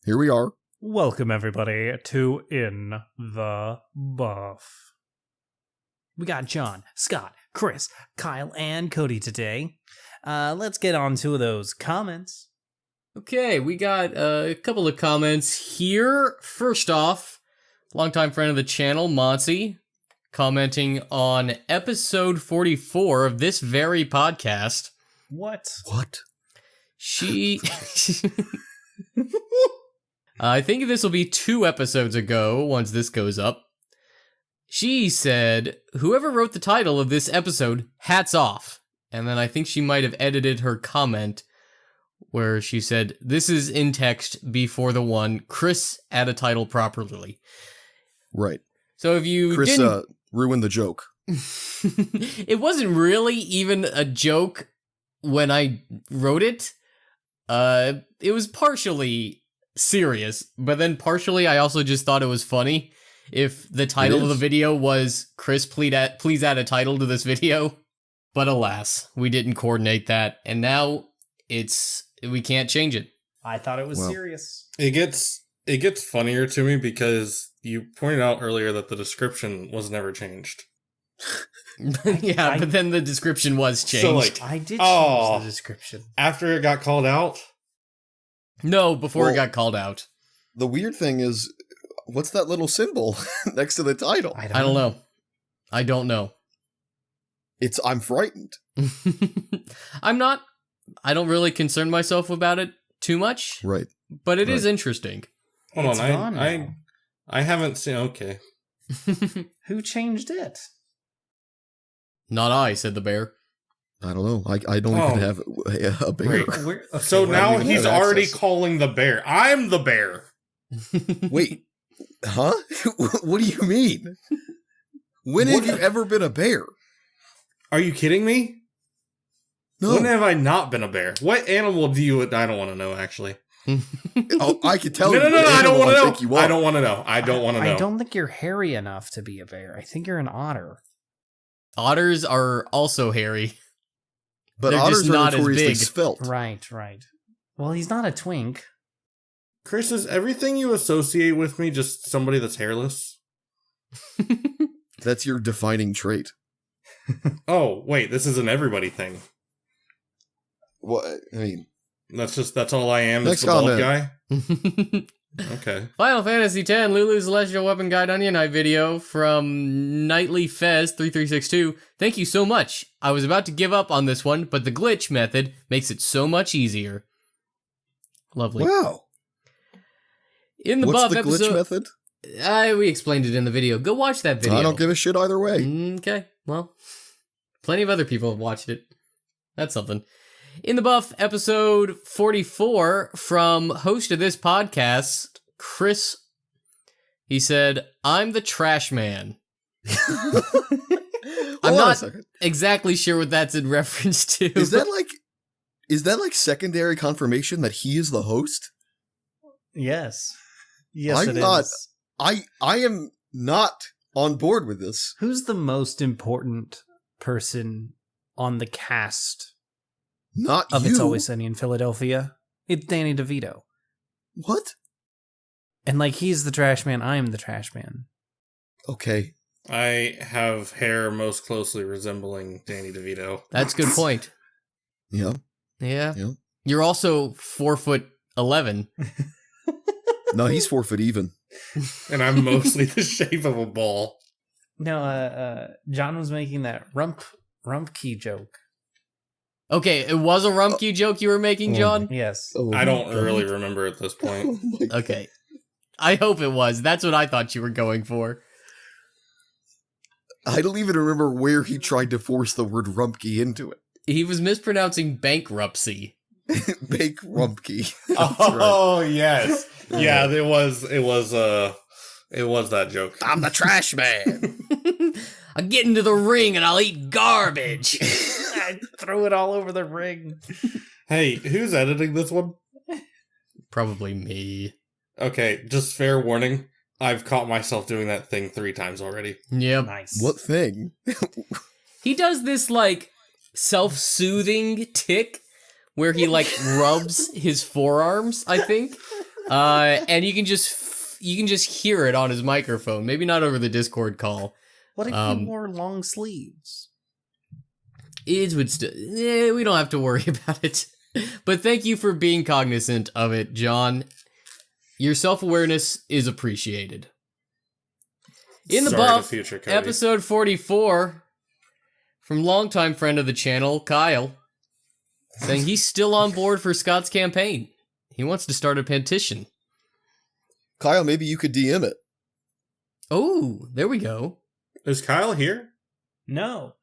here we are. Welcome, everybody, to In the Buff. We got John, Scott, Chris, Kyle, and Cody today. Let's get on to those comments. Okay, we got a couple of comments here. First off, longtime friend of the channel, Monty, commenting on episode 44 of this very podcast. What? She... I think this will be 2 episodes ago, once this goes up. She said, whoever wrote the title of this episode, hats off. And then I think she might have edited her comment where she said, this is in text before the one, Chris add a title properly. Right. So if you Chris didn't... ruined the joke. It wasn't really even a joke when I wrote it. It was partially serious, but then partially I also just thought it was funny if the title of the video was Chris, please add a title to this video. But alas, we didn't coordinate that, and now we can't change it. I thought it was serious. It gets funnier to me because you pointed out earlier that the description was never changed. But then the description was changed. So, like, I did change the description. After it got called out? No, before it got called out. The weird thing is, what's that little symbol next to the title? I don't know. I don't know. I'm frightened. I don't really concern myself about it too much. Right. But it is interesting. Hold on, I haven't seen, okay. Who changed it? Not I, said the bear. I don't know. I don't even have a bear. So now he's already calling the bear. I'm the bear. Wait. Huh? What do you mean? When have you ever been a bear? Are you kidding me? No. When have I not been a bear? What animal do you... I don't want to know, actually. I could tell you. No, I don't want to know. I don't want to know. I don't want to know. I don't think you're hairy enough to be a bear. I think you're an otter. Otters are also hairy. But they're otters just are not as notoriously big. svelte. Right. Well, he's not a twink. Chris, is everything you associate with me just somebody that's hairless? That's your defining trait. Oh, wait, this is an everybody thing. What? I mean... That's all I am, Next is the bald comment. guy? Okay. Final Fantasy X Lulu's Celestial Weapon Guide Onion Eye video from Nightly Fez 3362. Thank you so much. I was about to give up on this one, but the glitch method makes it so much easier. Lovely. Wow. In the What's buff the episode, glitch method? We explained it in the video. Go watch that video. I don't give a shit either way. Okay, well, plenty of other people have watched it. That's something. In the buff, episode 44 from host of this podcast, Chris. He said, I'm the trash man. I'm not exactly sure what that's in reference to. Is that like secondary confirmation that he is the host? Yes, I'm not. I am not on board with this. Who's the most important person on the cast? Not of you. It's Always Sunny in Philadelphia. It's Danny DeVito. What? And he's the trash man, I am the trash man. Okay. I have hair most closely resembling Danny DeVito. That's a good point. Yeah. You're also 4'11". No, he's 4 foot even. And I'm mostly the shape of a ball. No, John was making that Rumpke joke. Okay, it was a Rumpke joke you were making, John? Yes. Oh, I don't really remember at this point. Okay. I hope it was. That's what I thought you were going for. I don't even remember where he tried to force the word Rumpke into it. He was mispronouncing bankruptcy. Bake Rumpke. Oh, right. Yes. Yeah, it was that joke. I'm the trash man. I'll get into the ring and I'll eat garbage. I throw it all over the ring. Hey, who's editing this one? Probably me. Okay, just fair warning. I've caught myself doing that thing 3 times already. Yep. Nice. What thing? He does this, self-soothing tick where he, rubs his forearms, I think. And you can just hear it on his microphone. Maybe not over the Discord call. What if he wore long sleeves? It would still. We don't have to worry about it. But thank you for being cognizant of it, John. Your self-awareness is appreciated. In the Sorry to buff, future Cody. episode 44, from longtime friend of the channel, Kyle, saying he's still on board for Scott's campaign. He wants to start a petition. Kyle, maybe you could DM it. Oh, there we go. Is Kyle here? No.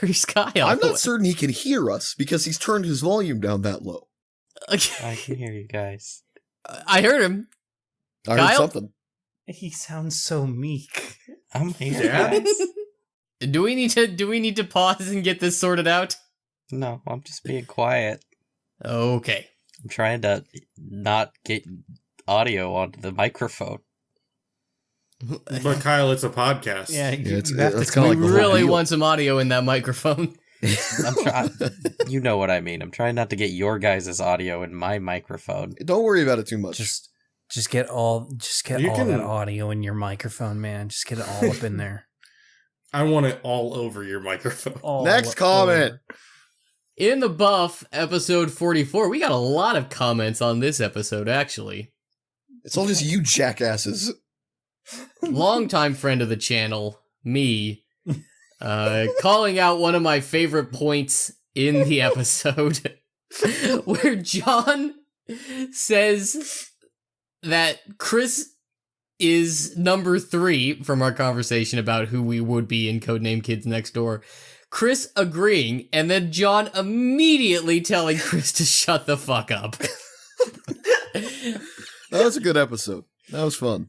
Where's Kyle? I'm not certain he can hear us because he's turned his volume down that low. I can hear you guys. I heard him. I Kyle? heard something. He sounds so meek. I'm here, Yeah? guys. Do we need to pause and get this sorted out? No, I'm just being quiet. Okay. I'm trying to not get audio onto the microphone. But Kyle, it's a podcast. Yeah, it's you have to that's kinda We like the whole really deal. want some audio in that microphone. I'm trying. You know what I mean. I'm trying not to get your guys' audio in my microphone. Don't worry about it too much. Just get all You can- that audio in your microphone, man. Just get it all up in there. I want it all over your microphone. All Next comment. over. In the buff, episode 44, we got a lot of comments on this episode, actually. It's all just you jackasses. Longtime friend of the channel, me, calling out one of my favorite points in the episode, where John says that Chris is number 3 from our conversation about who we would be in Codename Kids Next Door. Chris agreeing, and then John immediately telling Chris to shut the fuck up. That was a good episode. That was fun.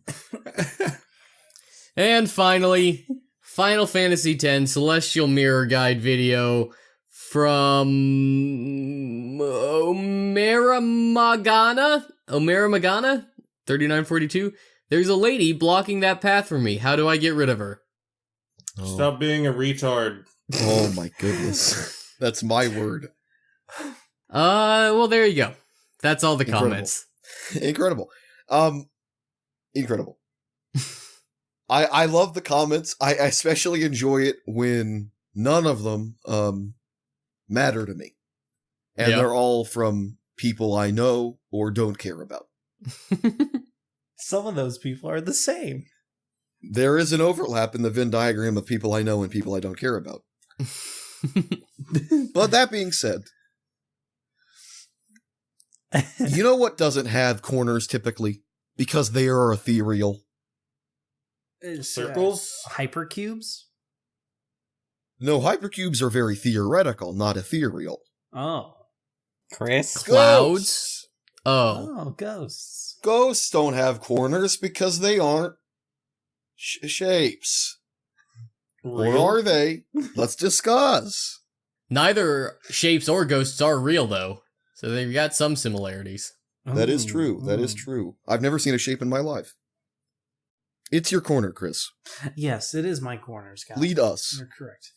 And finally, Final Fantasy X Celestial Mirror Guide video from Omera Magana, 3942. There's a lady blocking that path for me. How do I get rid of her? Stop being a retard. Oh my goodness. That's my word. Well, there you go. That's all the Incredible. comments. Incredible. Incredible. I love the comments. I especially enjoy it when none of them matter to me. And Yep. they're all from people I know or don't care about. Some of those people are the same. There is an overlap in the Venn diagram of people I know and people I don't care about. But that being said, you know what doesn't have corners typically? Because they are ethereal. Circles? Hypercubes? No, hypercubes are very theoretical, not ethereal. Oh. Chris? Clouds? Ghosts. Oh. Oh, ghosts. Ghosts don't have corners because they aren't shapes. Real? Or are they? Let's discuss. Neither shapes or ghosts are real, though. So they've got some similarities. That is Ooh, true. That is ooh. true. I've never seen a shape in my life. It's your corner, Chris. Yes, it is my corner, Scott. Lead us. You're correct.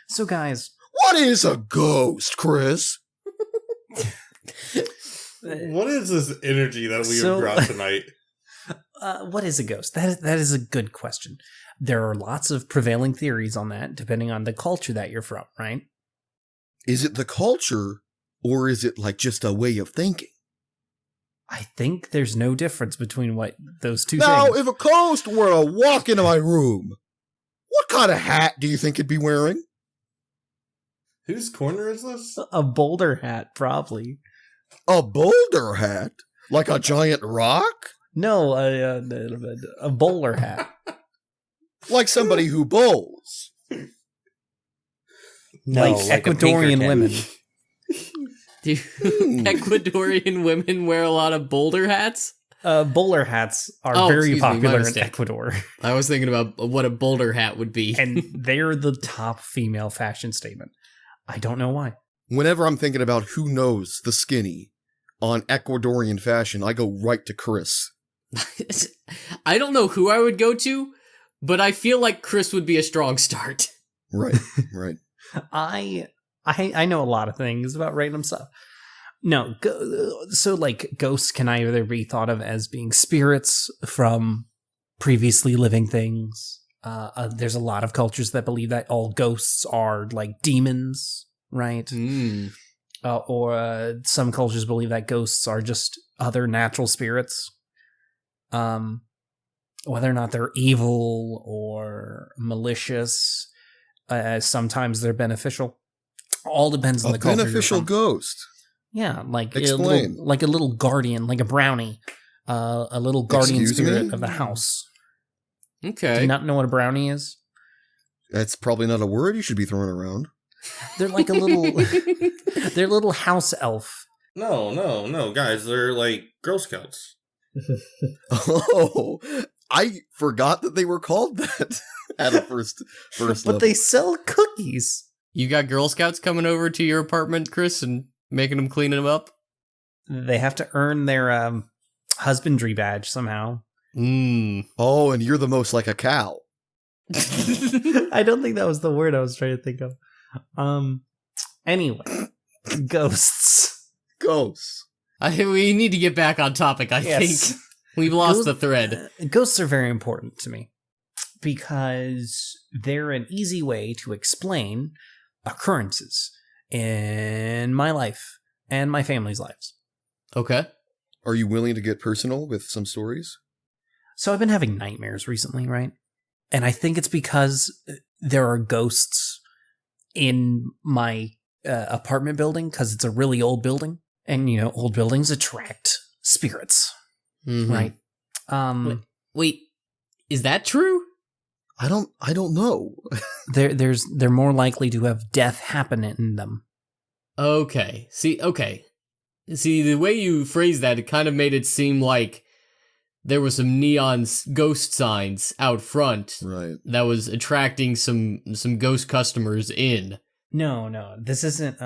So, guys, What is a ghost, Chris? What is this energy that we So- have brought tonight? what is a ghost? That is a good question. There are lots of prevailing theories on that, depending on the culture that you're from, right? Is it the culture, or is it like just a way of thinking? I think there's no difference between what those two Now, things. if a ghost were to walk into my room, what kind of hat do you think it'd be wearing? Whose corner is this? A boulder hat, probably. A boulder hat? Like a giant rock? No, a bowler hat. Like somebody who bowls? No, like a Ecuadorian Pinkerton. women. Do Ecuadorian women wear a lot of boulder hats? Bowler hats are Oh, very excuse me, my popular in mistake. Ecuador, I was thinking about what a boulder hat would be. and they're the top female fashion statement. I don't know why. Whenever I'm thinking about who knows the skinny on Ecuadorian fashion, I go right to Chris. I don't know who I would go to, but I feel like Chris would be a strong start. Right, right. I know a lot of things about random stuff. No, so like ghosts can either be thought of as being spirits from previously living things. There's a lot of cultures that believe that all ghosts are like demons, right? Or some cultures believe that ghosts are just other natural spirits. Whether or not they're evil or malicious, sometimes they're beneficial. All depends on the culture. Beneficial ghost. Yeah, like Explain. a little guardian, like a brownie, a little guardian Excuse spirit me? of the house. Do Okay. you not know what a brownie is? That's probably not a word you should be throwing around. They're like a little, they're a little house elf. No, guys, they're like Girl Scouts. Oh, I forgot that they were called that at a first But level. they sell cookies. You got Girl Scouts coming over to your apartment, Chris, and making them clean them up? They have to earn their husbandry badge somehow. Oh, and you're the most like a cow. I don't think that was the word I was trying to think of. Anyway, ghosts. Ghosts. We need to get back on topic, I Yes. think. We've lost Ghost- the thread. Ghosts are very important to me because they're an easy way to explain occurrences in my life and my family's lives. Okay. Are you willing to get personal with some stories? So I've been having nightmares recently, right? And I think it's because there are ghosts in my apartment building because it's a really old building. And, you know, old buildings attract spirits, right? Wait, is that true? I don't know. They're more likely to have death happen in them. Okay. See, the way you phrased that, it kind of made it seem like there were some neon ghost signs out front Right. that was attracting some ghost customers in. No, this isn't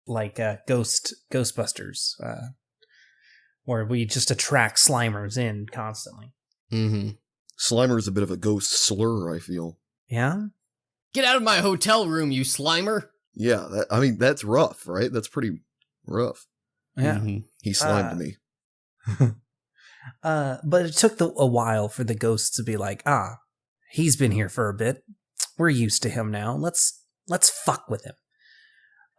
like Ghostbusters, where we just attract Slimers in constantly. Mm-hmm. Slimer is a bit of a ghost slur, I feel. Yeah? Get out of my hotel room, you Slimer! Yeah, that's rough, right? That's pretty rough. Yeah. Mhm. He slimed me. But it took a while for the ghosts to be like, he's been here for a bit. We're used to him now. Let's fuck with him.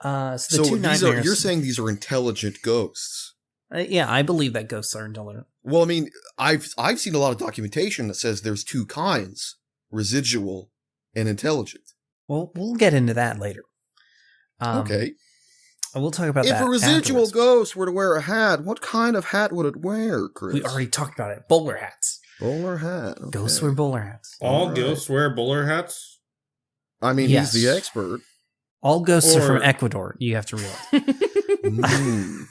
So the two nightmares. You're saying these are intelligent ghosts. Yeah, I believe that ghosts are intelligent. Well, I mean, I've seen a lot of documentation that says there's two kinds: residual and intelligent. Well, we'll get into that later. Okay. We'll talk about If that a residual afterwards. ghost were to wear a hat, what kind of hat would it wear, Chris? We already talked about it. Bowler hats. Bowler hat. Okay. Ghosts wear bowler hats. All Alright. ghosts wear bowler hats? I mean, Yes. he's the expert. All ghosts are from Or- Ecuador, you have to realize. Mm.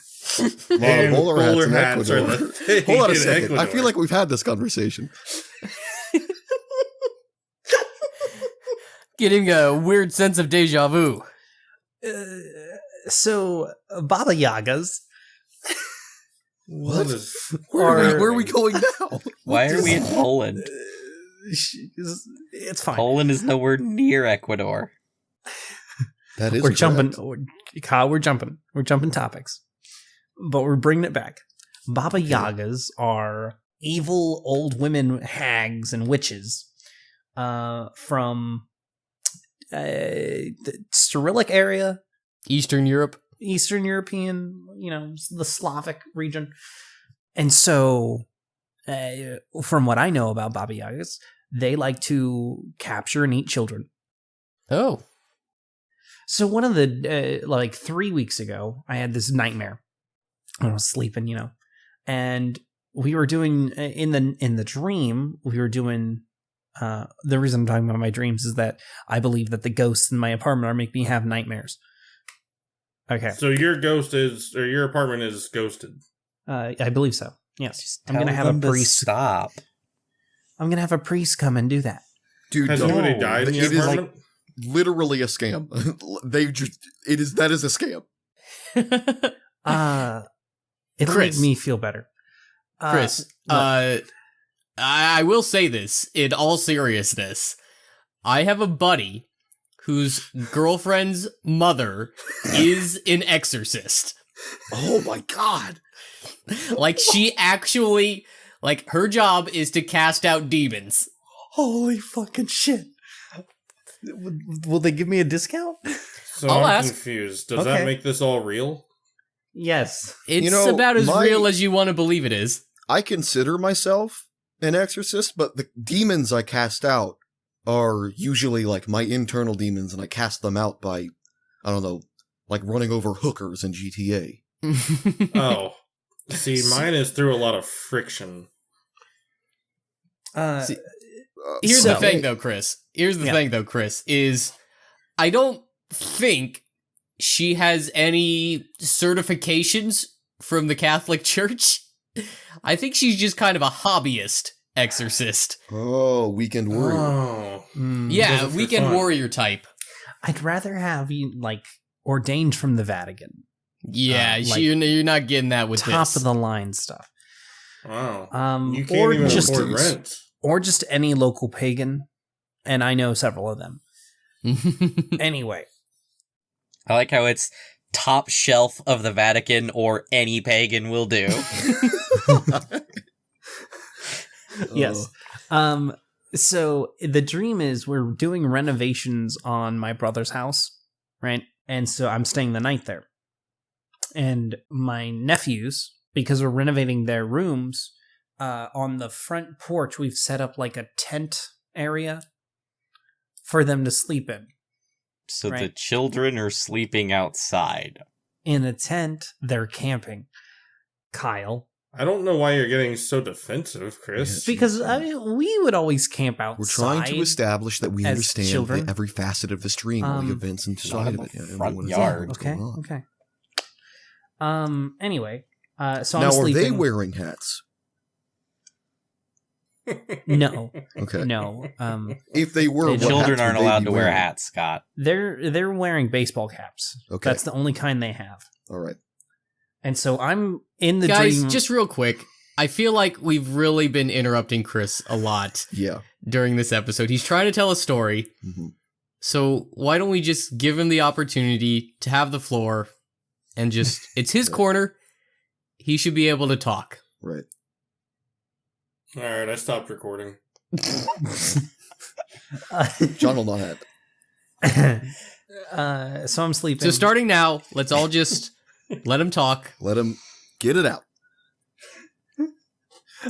Well, And bowler hats in hats are Ecuador. the thing Hold on a in second. I Ecuador. feel like we've had this conversation. Getting a weird sense of deja vu. So, Baba Yagas. What? is Where are we going now? Why are we in Poland? It's fine. Poland is nowhere near Ecuador. That is We're correct. jumping. Kyle, we're jumping. We're jumping topics. But we're bringing it back. Baba Yagas are evil old women hags and witches from the Cyrillic area, Eastern Europe. Eastern European, the Slavic region. And so, from what I know about Baba Yagas, they like to capture and eat children. Oh. So one of the, 3 weeks ago, I had this nightmare. I was sleeping, and we were doing, in the dream, we were doing, the reason I'm talking about my dreams is that I believe that the ghosts in my apartment are making me have nightmares. Okay. So your your apartment is ghosted. I believe so. Yes. I'm Tell going to have a them to priest. stop. I'm going to have a priest come and do that. Dude, Has don't. anybody died in It your is apartment? literally a scam. That is a scam. It'll Chris. make me feel better. Chris, I will say this in all seriousness. I have a buddy whose girlfriend's mother is an exorcist. Oh my god. Like, she actually, like, her job is to cast out demons. Holy fucking shit. Will they give me a discount? So I'll I'm ask. confused. Does Okay. that make this all real? Yes. It's know, about as my- real as you want to believe it is. I consider myself an exorcist, but the demons I cast out are usually like my internal demons, and I cast them out by, I don't know, like running over hookers in GTA. Oh. See, mine is through a lot of friction. See, Here's So- the thing, though, Chris. Is I don't think she has any certifications from the Catholic Church. I think she's just kind of a hobbyist exorcist. Oh, weekend warrior. Oh. Yeah, Does it for weekend fun. warrior type. I'd rather have you, like, ordained from the Vatican. Yeah, like, you're not getting that with top this. of the line stuff. Wow. You Or can't even just afford rent. or just any local pagan, and I know several of them. Anyway, I like how it's top shelf of the Vatican or any pagan will do. yes. So the dream is we're doing renovations on my brother's house, right? And so I'm staying the night there. And my nephews, because we're renovating their rooms, on the front porch, we've set up like a tent area for them to sleep in. So the Right. children are sleeping outside. In a tent, they're camping. Kyle. I don't know why you're getting so defensive, Chris. Because I mean, we would always camp outside. We're trying to establish that we as understand children. every facet of the stream, all the events not inside in of it. the Yeah, front everyone is yard. aware what's Okay. going on. Okay. Anyway, so Now, I'm are sleeping. they wearing hats? No, Okay. no. If they were, The what Children hats aren't would they allowed be to wear wearing? hats, Scott. They're wearing baseball caps. Okay. That's the only kind they have. All right. And so I'm in the Guys, dream. just real quick, I feel like we've really been interrupting Chris a lot Yeah. during this episode. He's trying to tell a story, hmm so why don't we just give him the opportunity to have the floor and just, it's his corner. He should be able to talk. Right. All right, I stopped recording. John will not have it. So I'm sleeping. So starting now, let's all just let him talk, Let him get it out.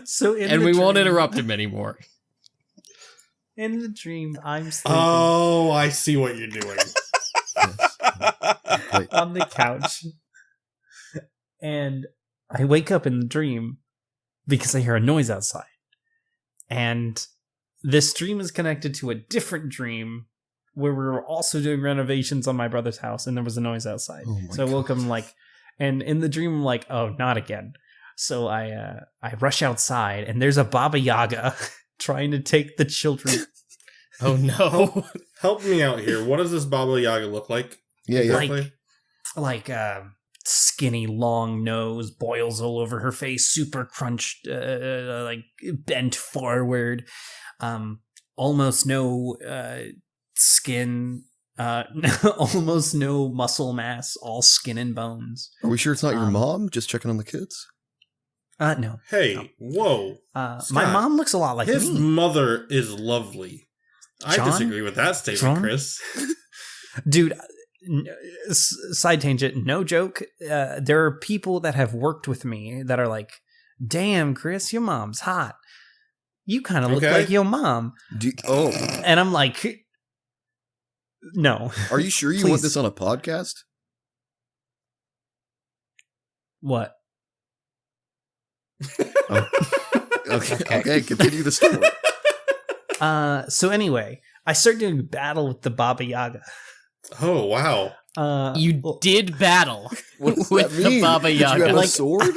So in and the we won't dream- interrupt him anymore. In the dream, I'm sleeping Oh, I see what you're doing. Wait. on the couch, and I wake up in the dream because I hear a noise outside. And this dream is connected to a different dream where we were also doing renovations on my brother's house, and there was a noise outside. Oh my So I woke up and and in the dream I'm like, oh, not again. So I rush outside, and there's a Baba Yaga trying to take the children. Oh no. Help me out here. What does this Baba Yaga look like? Yeah, yeah. Exactly? like skinny long nose, boils all over her face, super crunched, like bent forward, almost no skin, almost no muscle mass, all skin and bones. Are we sure it's not your Um, mom? Just checking on the kids? No. Hey, whoa. My Scott, mom looks a lot like His me. mother is lovely. I John? disagree with that statement, John? Chris. Dude, side tangent, no joke. There are people that have worked with me that are like, damn, Chris, your mom's hot. You kind of look Okay. like your mom. Oh, And I'm like, no. are you sure you Please. want this on a podcast? What? Okay, continue the story. So anyway, I started doing battle with the Baba Yaga. Oh, wow. You well, did battle What does with that the mean? Baba Did you Yaga. have a Like- sword?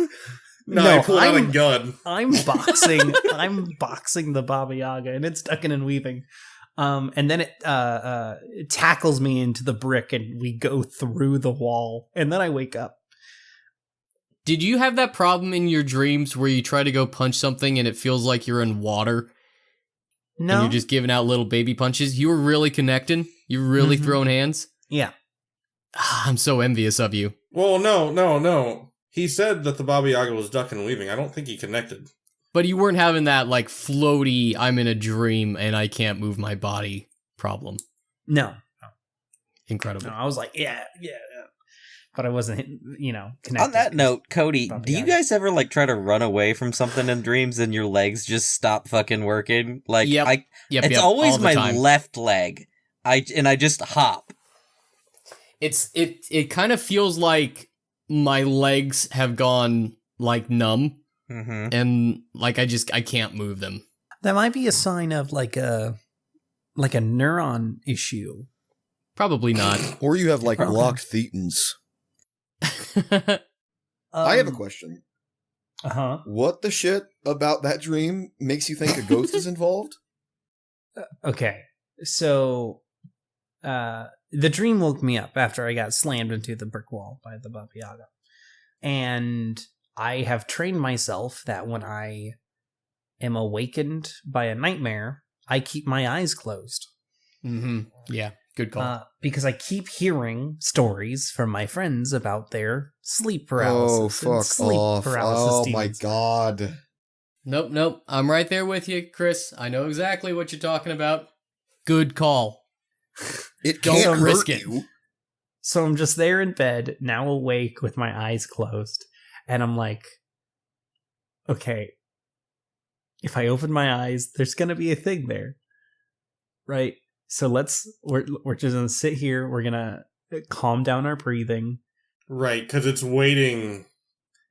No, No, I pulled out a I'm- gun. I'm boxing. I'm boxing the Baba Yaga, and it's ducking and weaving. And then it tackles me into the brick, and we go through the wall. And then I wake up. Did you have that problem in your dreams where you try to go punch something and it feels like you're in water No, and you're just giving out little baby punches? You were really connecting? You really Mhm. thrown hands? Yeah. I'm so envious of you. Well, no. He said that the Baba Yaga was ducking and weaving. I don't think he connected. But you weren't having that, like, floaty, I'm in a dream and I can't move my body problem. No. Incredible. No, I was like, yeah. But I wasn't, connected. On that note, Cody, Baba do you Yaga. guys ever like try to run away from something in dreams and your legs just stop fucking working? Like, Yep. it's always all the my time. left leg. I just hop. It kind of feels like my legs have gone, like, numb. Mm-hmm. And, like, I can't move them. That might be a sign of like a neuron issue. Probably not. Or you have like Okay. blocked thetans. I have a question. Uh-huh. What the shit about that dream makes you think a ghost is involved? Okay. So the dream woke me up after I got slammed into the brick wall by the Baba Yaga. And I have trained myself that when I am awakened by a nightmare, I keep my eyes closed. Mm-hmm. Yeah, good call. Because I keep hearing stories from my friends about their sleep Oh, paralysis. and fuck sleep off. paralysis Oh, my demons. God. Nope. I'm right there with you, Chris. I know exactly what you're talking about. Good call. It Don't can't risk hurt it. you. So I'm just there in bed, now awake with my eyes closed. And I'm like, okay, if I open my eyes, there's going to be a thing there. Right? So we're just going to sit here. We're going to calm down our breathing. Right, because it's waiting.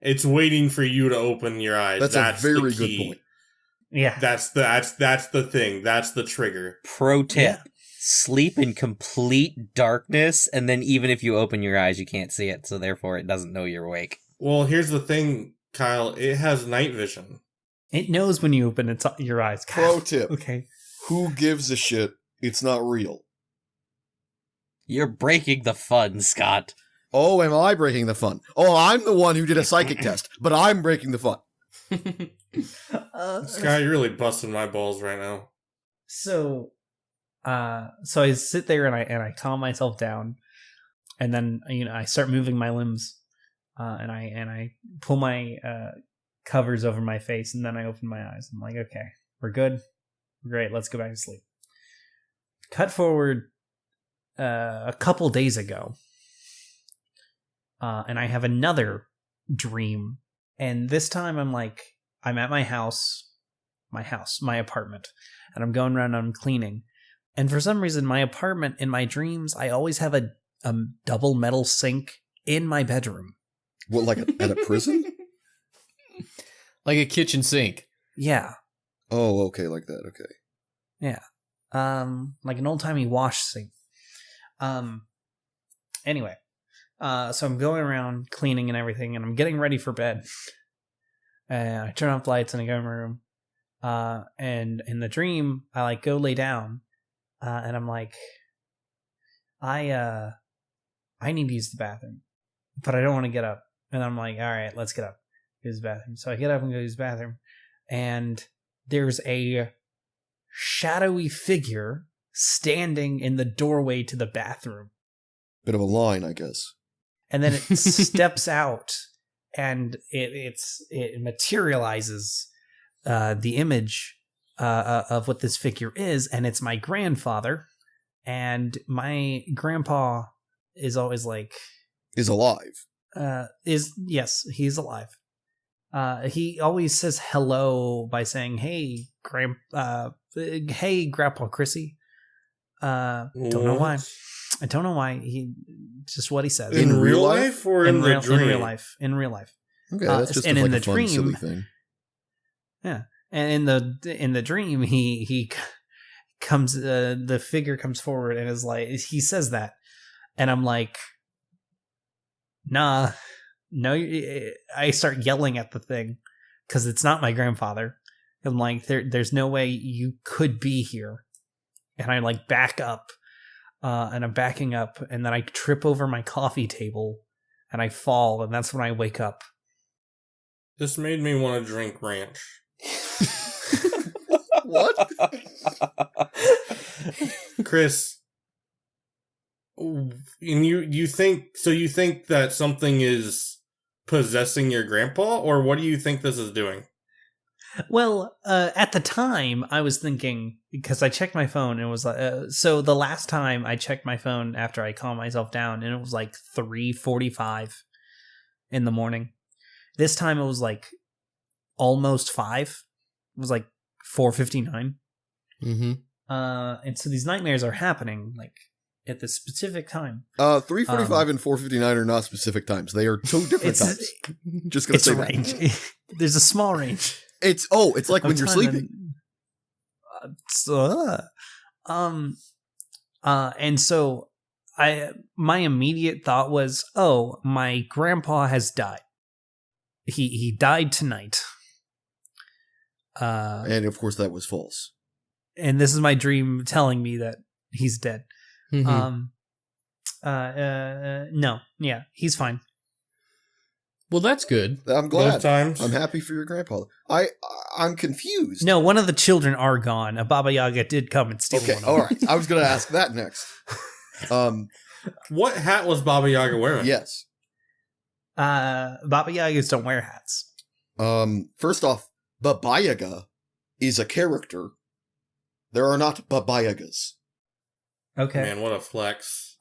It's waiting for you to open your eyes. That's a the very good key. point. Yeah. That's the thing. That's the trigger. Pro tip. Yeah. Sleep in complete darkness, and then even if you open your eyes, you can't see it, so therefore it doesn't know you're awake. Well, here's the thing, Kyle. It has night vision. It knows when you open your eyes. Pro tip. Okay. Who gives a shit? It's not real. You're breaking the fun, Scott. Oh, am I breaking the fun? Oh, I'm the one who did a psychic test, but I'm breaking the fun. Scott, you're really busting my balls right now. So I sit there and I calm myself down, and then I start moving my limbs, and I pull my covers over my face, and then I open my eyes. I'm like, okay, we're good, great, let's go back to sleep. Cut forward a couple days ago, and I have another dream, and this time I'm at my apartment, and I'm going around and I'm cleaning. And for some reason, my apartment, in my dreams, I always have a double metal sink in my bedroom. What, like at a prison? Like a kitchen sink. Yeah. Oh, okay, like that, okay. Yeah. Like an old-timey wash sink. Anyway. So I'm going around cleaning and everything, and I'm getting ready for bed. And I turn off lights and I go in my room. And in the dream, I go lay down. And I'm like, I need to use the bathroom, but I don't want to get up. And I'm like, all right, let's get up, use the bathroom. So I get up and go use the bathroom, and there's a shadowy figure standing in the doorway to the bathroom. Bit of a line, I guess. And then it steps out, and it materializes the image of what this figure is, and it's my grandfather. And my grandpa is always like, Is alive. yes, he's alive. He always says hello by saying, hey Grandpa Chrissy. Don't know why. I don't know why. Just what he says. In real life or in the dream? In real life. In real life. Okay, that's just and like in a the fun, dream, silly thing. Yeah, and in the dream, he comes. The figure comes forward and is like, he says that, and I'm like, nah, no. I start yelling at the thing because it's not my grandfather. I'm like, there's no way you could be here, and I back up, and I'm backing up, and then I trip over my coffee table, and I fall, and that's when I wake up. This made me want to drink ranch. What? Chris, And you think that something is possessing your grandpa, or what do you think this is doing? Well, at the time, I was thinking, because I checked my phone, and it was like, so the last time I checked my phone after I calmed myself down, and it was like 3:45 in the morning. This time it was like almost 5. It was like 4:59. Mm-hmm. And so these nightmares are happening like at this specific time. 3:45 and 4:59 are not specific times. They are two different times. Just gonna It's say a that. range. There's a small range. It's like when of you're time sleeping. And so my immediate thought was, oh, my grandpa has died. He died tonight. And of course that was false. And this is my dream telling me that he's dead. Mm-hmm. No, yeah, he's fine. Well, that's good. I'm Both glad. times. I'm happy for your grandpa. I'm confused. No, one of the children are gone. A Baba Yaga did come and steal Okay, one. all right. I was going to ask that next. What hat was Baba Yaga wearing? Yes. Baba Yagas don't wear hats. First off, Baba Yaga is a character. There are not Baba Yagas. Okay. Man, what a flex.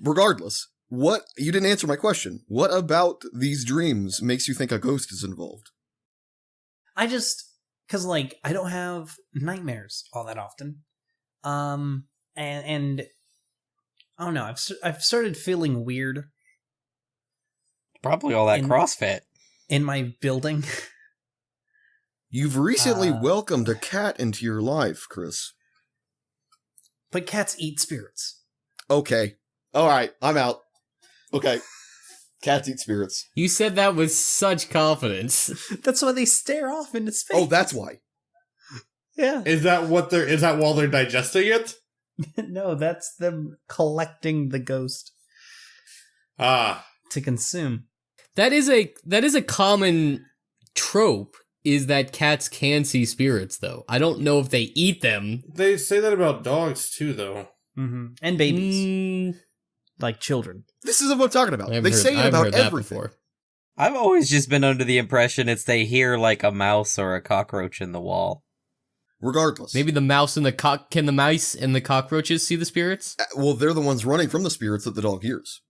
Regardless, you didn't answer my question. What about these dreams makes you think a ghost is involved? Because like I don't have nightmares all that often, and I don't know. I've started feeling weird Probably all that In- CrossFit. in my building. You've recently welcomed a cat into your life, Chris. But cats eat spirits. Okay. All right, I'm out. Okay. Cats eat spirits. You said that with such confidence. That's why they stare off into space. Oh, that's why. yeah. Is that while they're digesting it? No, that's them collecting the ghost Ah. to consume. That is a common trope. Is that cats can see spirits, though. I don't know if they eat them. They say that about dogs, too, though. Mm-hmm. And babies, Mm, like children. This is what I'm talking about. I haven't They heard- say I it haven't about heard that everything. before. I've always just been under the impression it's they hear like a mouse or a cockroach in the wall. Regardless. Maybe the mouse and can the mice and the cockroaches see the spirits? Well, they're the ones running from the spirits that the dog hears.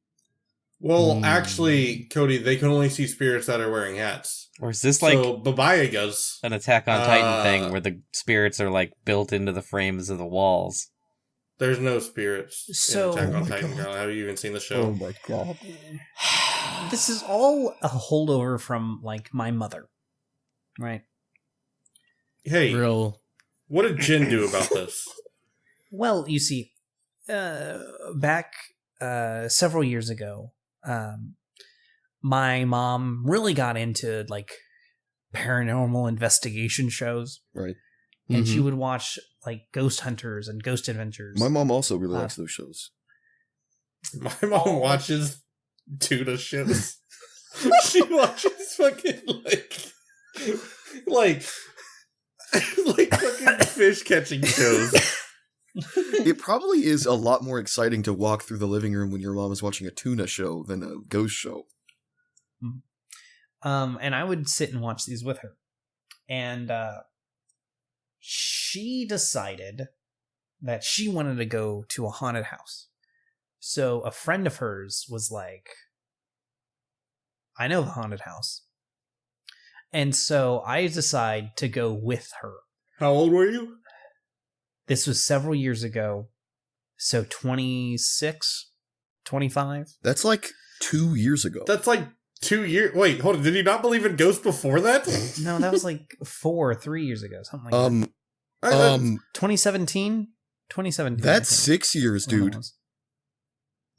Well, actually, Cody, they can only see spirits that are wearing hats. Or is this like So, Baba Yagas. an Attack on Titan thing where the spirits are like built into the frames of the walls? There's no spirits So- in Attack Oh on my Titan, God. girl. Have you even seen the show? my god. This is all a holdover from like my mother, right? Hey, Real. what did Jin do about this? Well, you see, back several years ago, my mom really got into like paranormal investigation shows, Right. and she Mhm. would watch like Ghost Hunters and Ghost Adventures. My mom also really Uh, likes those shows. My mom watches tuna ships. She watches fucking like fucking fish catching shows. It probably is a lot more exciting to walk through the living room when your mom is watching a tuna show than a ghost show. And I would sit and watch these with her, and she decided that she wanted to go to a haunted house. So a friend of hers was like, I know the haunted house. And so I decide to go with her. How old were you? This was several years ago. So 26, 25. That's like 2 years ago. That's like 2 years. Wait, hold on. Did you not believe in ghosts before that? No, that was like 4 or 3 years ago. Something like that. 2017? 2017. That's I think. 6 years, One of dude. those.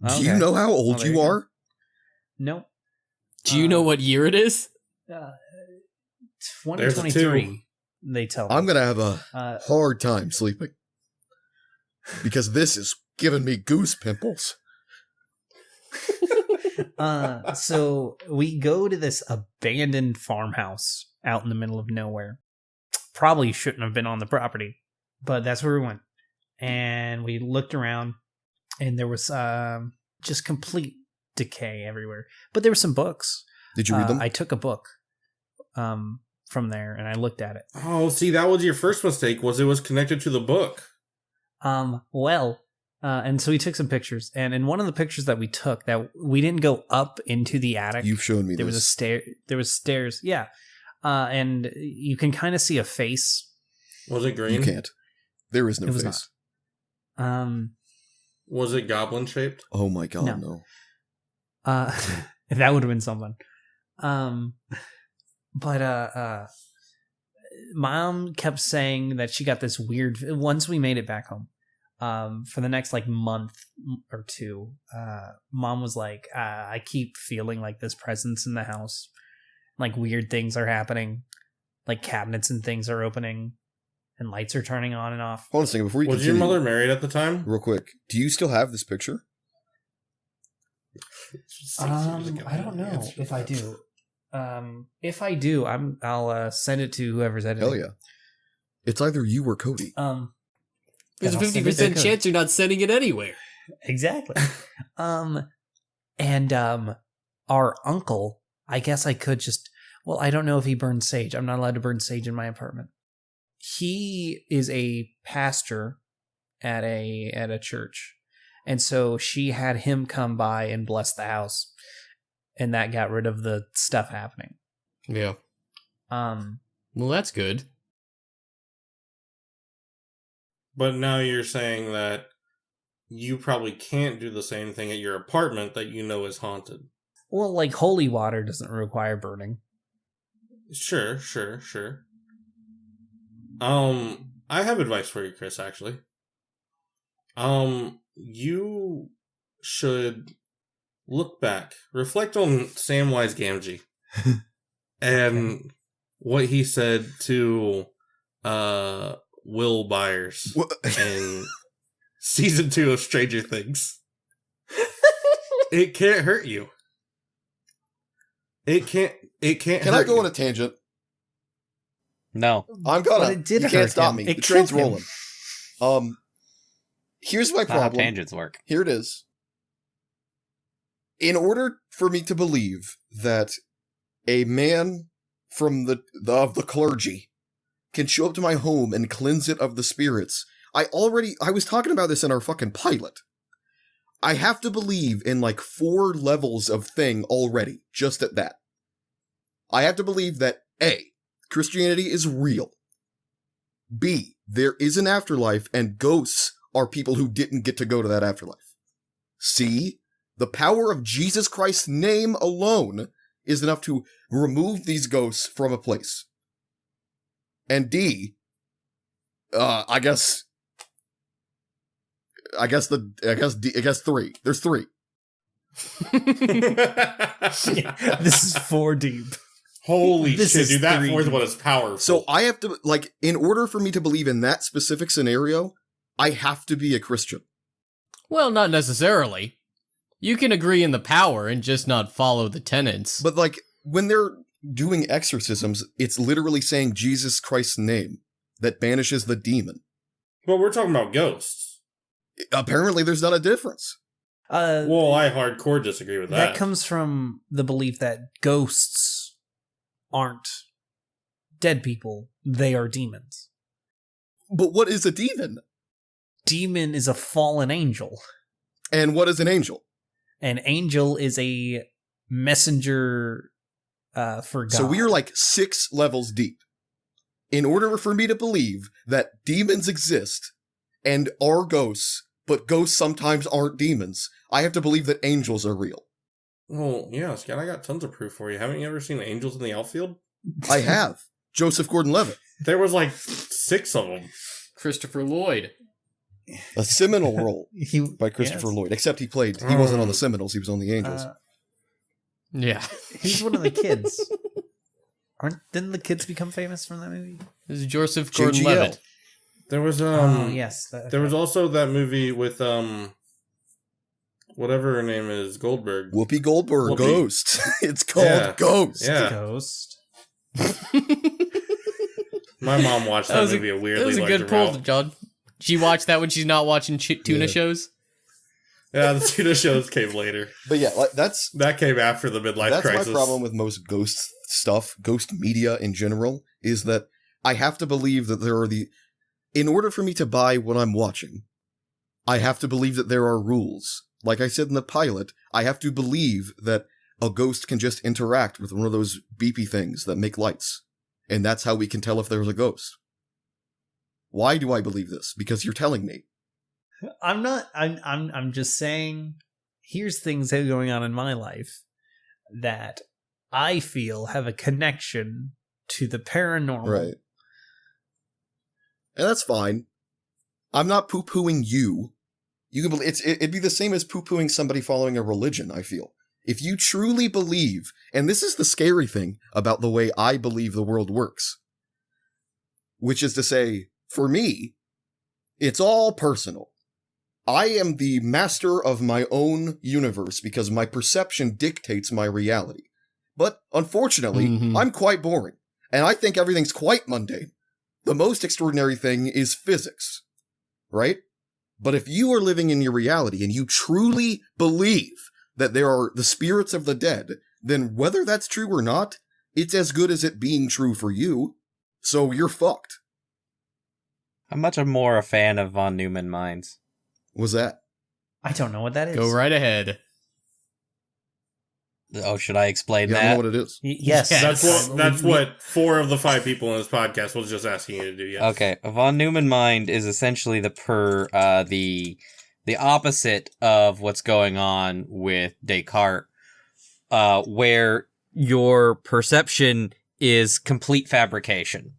Do you Okay. know how old Well, there you you go. are? Nope. Do you know what year it is? Uh, There's a 2023, they tell me. I'm gonna have a hard time sleeping. Because this is giving me goose pimples. So we go to this abandoned farmhouse out in the middle of nowhere. Probably shouldn't have been on the property, but that's where we went. and we looked around, and there was just complete decay everywhere. But there were some books. Did you read them? I took a book from there, and I looked at it. Oh, see, that was your first mistake, was it was connected to the book. And so we took some pictures, and in one of the pictures that we took, that we didn't go up into the attic. You've shown me there this. was a stair. There was stairs, yeah, and you can kind of see a face. Was it green? You can't. There is no It was face. not. Was it goblin shaped? Oh my god, No. no. That would have been something. But Mom kept saying that she got this weird. Once we made it back home, for the next like month or two, Mom was like, I keep feeling like this presence in the house. Like weird things are happening, like cabinets and things are opening, and lights are turning on and off. Hold on a second before you Was continue. your mother married at the time? Real quick, do you still have this picture? I don't know if I do. If I do, I'll send it to whoever's editing. Hell yeah. It's either you or Cody. There's a I'll send it to 50% Cody. chance you're not sending it anywhere. Exactly. And our uncle, I guess I could just, well, I don't know if he burns sage. I'm not allowed to burn sage in my apartment. He is a pastor at a church. And so she had him come by and bless the house. And that got rid of the stuff happening. Yeah. Well, that's good. But now you're saying that you probably can't do the same thing at your apartment that you know is haunted. Well, like holy water doesn't require burning. Sure. I have advice for you, Chris, actually. You should look back, reflect on Samwise Gamgee and what he said to Will Byers in season 2 of Stranger Things. It can't hurt you. It can't Can hurt I go you. on a tangent? No. I'm gonna. But it did You hurt can't stop him. me. It The train's killed him. rolling. Here's my Not how problem. tangents work. Here it is. In order for me to believe that a man from the clergy can show up to my home and cleanse it of the spirits, I was talking about this in our fucking pilot. I have to believe in like 4 levels of thing already, just at that. I have to believe that A, Christianity is real. B, there is an afterlife and ghosts are people who didn't get to go to that afterlife. C, the power of Jesus Christ's name alone is enough to remove these ghosts from a place. And D, I guess 3. There's 3. This is 4 deep. Holy This shit, is dude, that 3D. fourth one is powerful. So I have to, like, in order for me to believe in that specific scenario, I have to be a Christian. Well, not necessarily. You can agree in the power and just not follow the tenets. But, like, when they're doing exorcisms, it's literally saying Jesus Christ's name that banishes the demon. But we're talking about ghosts. Apparently, there's not a difference. Well, I hardcore disagree with that. That comes from the belief that ghosts aren't dead people, they are demons. But what is a demon? Demon is a fallen angel. And what is an angel? An angel is a messenger for God. So we are like 6 levels deep. In order for me to believe that demons exist and are ghosts, but ghosts sometimes aren't demons, I have to believe that angels are real. Well, yeah, Scott, I got tons of proof for you. Haven't you ever seen Angels in the Outfield? I have. Joseph Gordon-Levitt. There was like 6 of them. Christopher Lloyd. A seminal role by Christopher Yes. Lloyd. Except he wasn't on the Seminoles, he was on the Angels. Yeah. He's one of the kids. Didn't the kids become famous from that movie? This is Joseph JGL. Gordon-Levitt. There was Yes. there was also that movie with whatever her name is, Goldberg. Whoopi Goldberg, Whoopi. Ghost. It's called Yeah. Ghost. Yeah. Ghost. My mom watched that, was movie a weirdly That was a large good pull, route. John. She watched that when she's not watching tuna Yeah. shows. Yeah, the tuna shows came later. But yeah, That came after the midlife that's crisis. my problem with most ghost stuff, ghost media in general, is that I have to believe that there are in order for me to buy what I'm watching, I have to believe that there are rules. Like I said in the pilot, I have to believe that a ghost can just interact with one of those beepy things that make lights. And that's how we can tell if there's a ghost. Why do I believe this? Because you're telling me. I'm just saying, here's things that are going on in my life that I feel have a connection to the paranormal. Right. And that's fine. I'm not poo-pooing you. You can it'd be the same as poo-pooing somebody following a religion, I feel. If you truly believe, and this is the scary thing about the way I believe the world works, which is to say, for me, it's all personal. I am the master of my own universe because my perception dictates my reality. But unfortunately, I'm quite boring, and I think everything's quite mundane. The most extraordinary thing is physics, right? But if you are living in your reality and you truly believe that there are the spirits of the dead, then whether that's true or not, it's as good as it being true for you. So you're fucked. I'm much more a fan of von Neumann minds. Was that? I don't know what that is. Go right ahead. Oh, should I explain Yeah, I that? know what it is. Yes. That's what 4 of the 5 people in this podcast was just asking you to do. Yes. Okay, a von Neumann mind is essentially the opposite of what's going on with Descartes, where your perception is complete fabrication.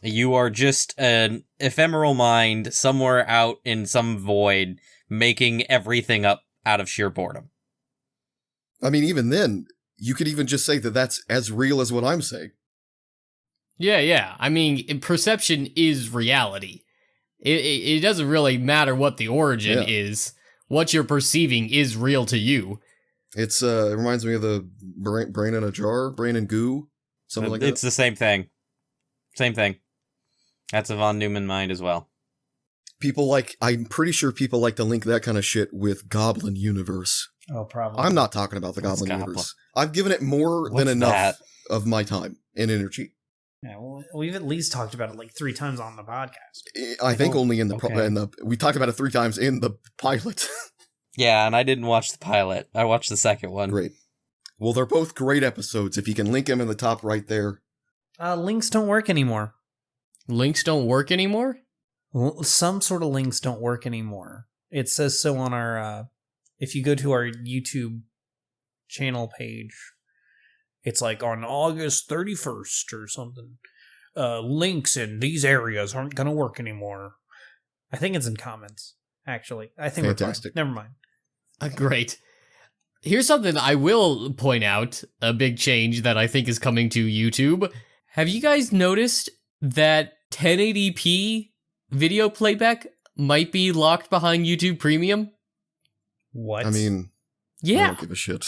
You are just an ephemeral mind somewhere out in some void, making everything up out of sheer boredom. I mean, even then, you could even just say that that's as real as what I'm saying. Yeah. I mean, perception is reality. It doesn't really matter what the origin is. What you're perceiving is real to you. It reminds me of the brain in a jar, brain and goo, something like It's that. the same thing. Same thing. That's a von Neumann mind as well. I'm pretty sure people like to link that kind of shit with Goblin Universe. Oh, probably. I'm not talking about the What's Goblin Goblin? Universe. I've given it more What's than enough that? of my time and energy. Yeah, well, we've at least talked about it like 3 times on the podcast. I think Oh, only in okay. we talked about it 3 times in the pilot. Yeah, and I didn't watch the pilot. I watched the second one. Great. Well, they're both great episodes. If you can link them in the top right there. Links don't work anymore. Links don't work anymore? Well, some sort of links don't work anymore. It says so on our, if you go to our YouTube channel page, it's like on August 31st or something. Links in these areas aren't going to work anymore. I think it's in comments, actually. I think Fantastic. we're fine. Never mind. Great. Here's something I will point out, a big change that I think is coming to YouTube. Have you guys noticed that 1080p video playback might be locked behind YouTube Premium? What? I mean, I Yeah. don't give a shit.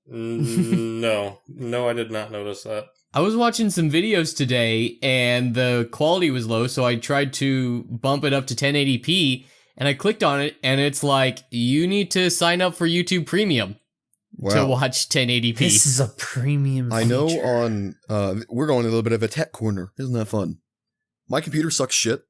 No, I did not notice that. I was watching some videos today and the quality was low, so I tried to bump it up to 1080p and I clicked on it and it's like, you need to sign up for YouTube Premium to Wow. watch 1080p. This is a premium I know feature. on, we're going a little bit of a tech corner. Isn't that fun? My computer sucks shit.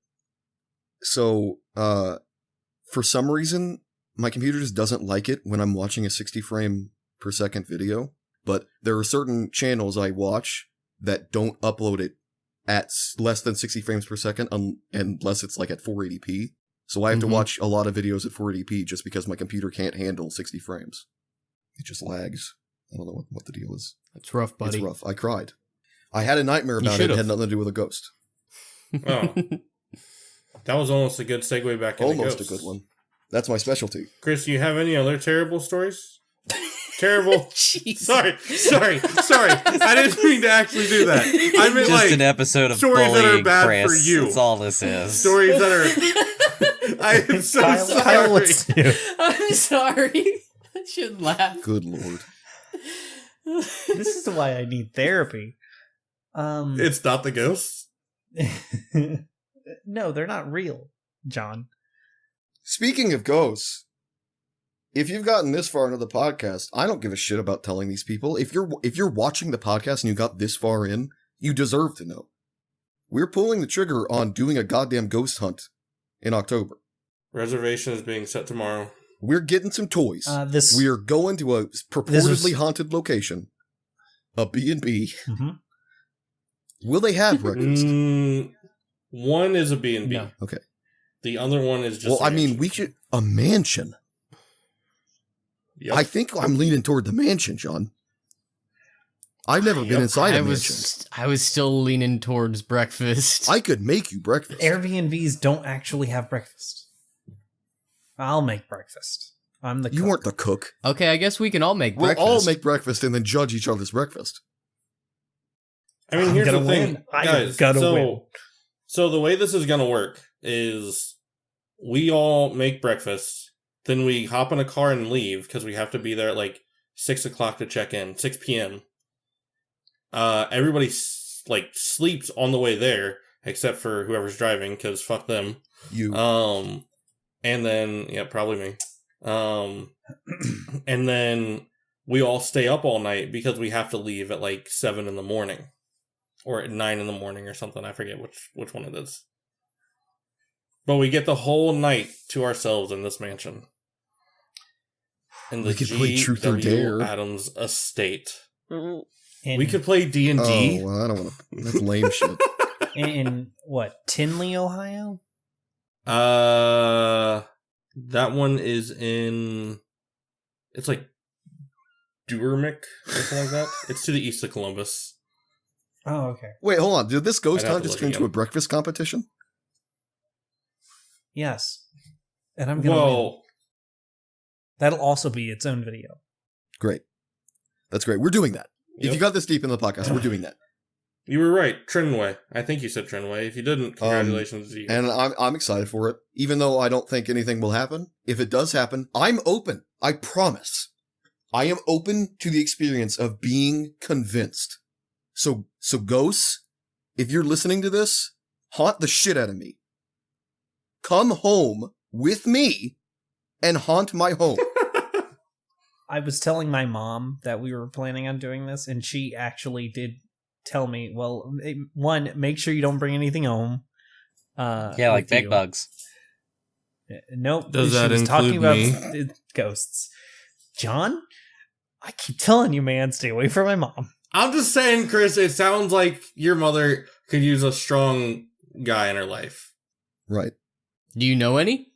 So, for some reason, my computer just doesn't like it when I'm watching a 60 frame per second video. But there are certain channels I watch that don't upload it at less than 60 frames per second unless it's like at 480p. So I have to watch a lot of videos at 480p just because my computer can't handle 60 frames. It just lags. I don't know what the deal is. That's rough, buddy. It's rough. I cried. I had a nightmare You about it. It should've. had nothing to do with a ghost. Oh, that was almost a good segue back into Almost ghosts. a good one. That's my specialty. Chris, do you have any other terrible stories? Terrible. Jeez. Sorry. I didn't mean to actually do that. I meant Just like an episode of stories that are bullying, bad Chris. for you. That's all this is. stories that are. I am so Kyle, sorry. Kyle, what's new? I'm sorry. I shouldn't laugh. Good lord. This is why I need therapy. It's not the ghosts. No, they're not real. John. Speaking of ghosts, if you've gotten this far into the podcast, I don't give a shit about telling these people. If you're watching the podcast and you got this far in, you deserve to know. We're pulling the trigger on doing a goddamn ghost hunt in October. Reservation is being set tomorrow. We're getting some toys. We're going to a purportedly haunted location, a B&B. Mm-hmm. Will they have breakfast? One is a B&B. No. Okay. The other one is just. Well, I mean, we should a mansion. Yep. I think I'm leaning toward the mansion, John. I've never been inside a mansion. I was still leaning towards breakfast. I could make you breakfast. Airbnbs don't actually have breakfast. I'll make breakfast. I'm the cook. You weren't the cook. Okay, I guess we can all make We'll breakfast. all make breakfast and then judge each other's breakfast. I mean, here's the thing, guys. Win. So the way this is gonna work is we all make breakfast, then we hop in a car and leave because we have to be there at like 6 o'clock to check in, 6 p.m. Everybody sleeps on the way there except for whoever's driving because fuck them. You. And then probably me. And then we all stay up all night because we have to leave at like 7 in the morning. Or at 9 in the morning or something. I forget which one it is. But we get the whole night to ourselves in this mansion. In the We could play Truth or G.W. Dare. Adams estate. And We could play D&D. Oh, well, I don't want to. That's lame shit. in what, Tinley, Ohio? That one is in... It's like Duermick or something like that. It's to the east of Columbus. Oh, okay. Wait, hold on. Did this ghost I'd have hunt to just look turn into a again. breakfast competition? Yes. And I'm gonna win. That'll also be its own video. Great. That's great. We're doing that. If Yep. you got this deep in the podcast, we're doing that. You were right. Trinway. I think you said Trinway. If you didn't, congratulations to you. And I'm excited for it. Even though I don't think anything will happen. If it does happen, I'm open. I promise. I am open to the experience of being convinced. So ghosts, if you're listening to this, haunt the shit out of me. Come home with me and haunt my home. I was telling my mom that we were planning on doing this, and she actually did tell me, well, one, make sure you don't bring anything home. Yeah, like bed bugs. Nope. Does that she was talking include about ghosts. John, I keep telling you, man, stay away from my mom. I'm just saying, Chris, it sounds like your mother could use a strong guy in her life. Right. Do you know any?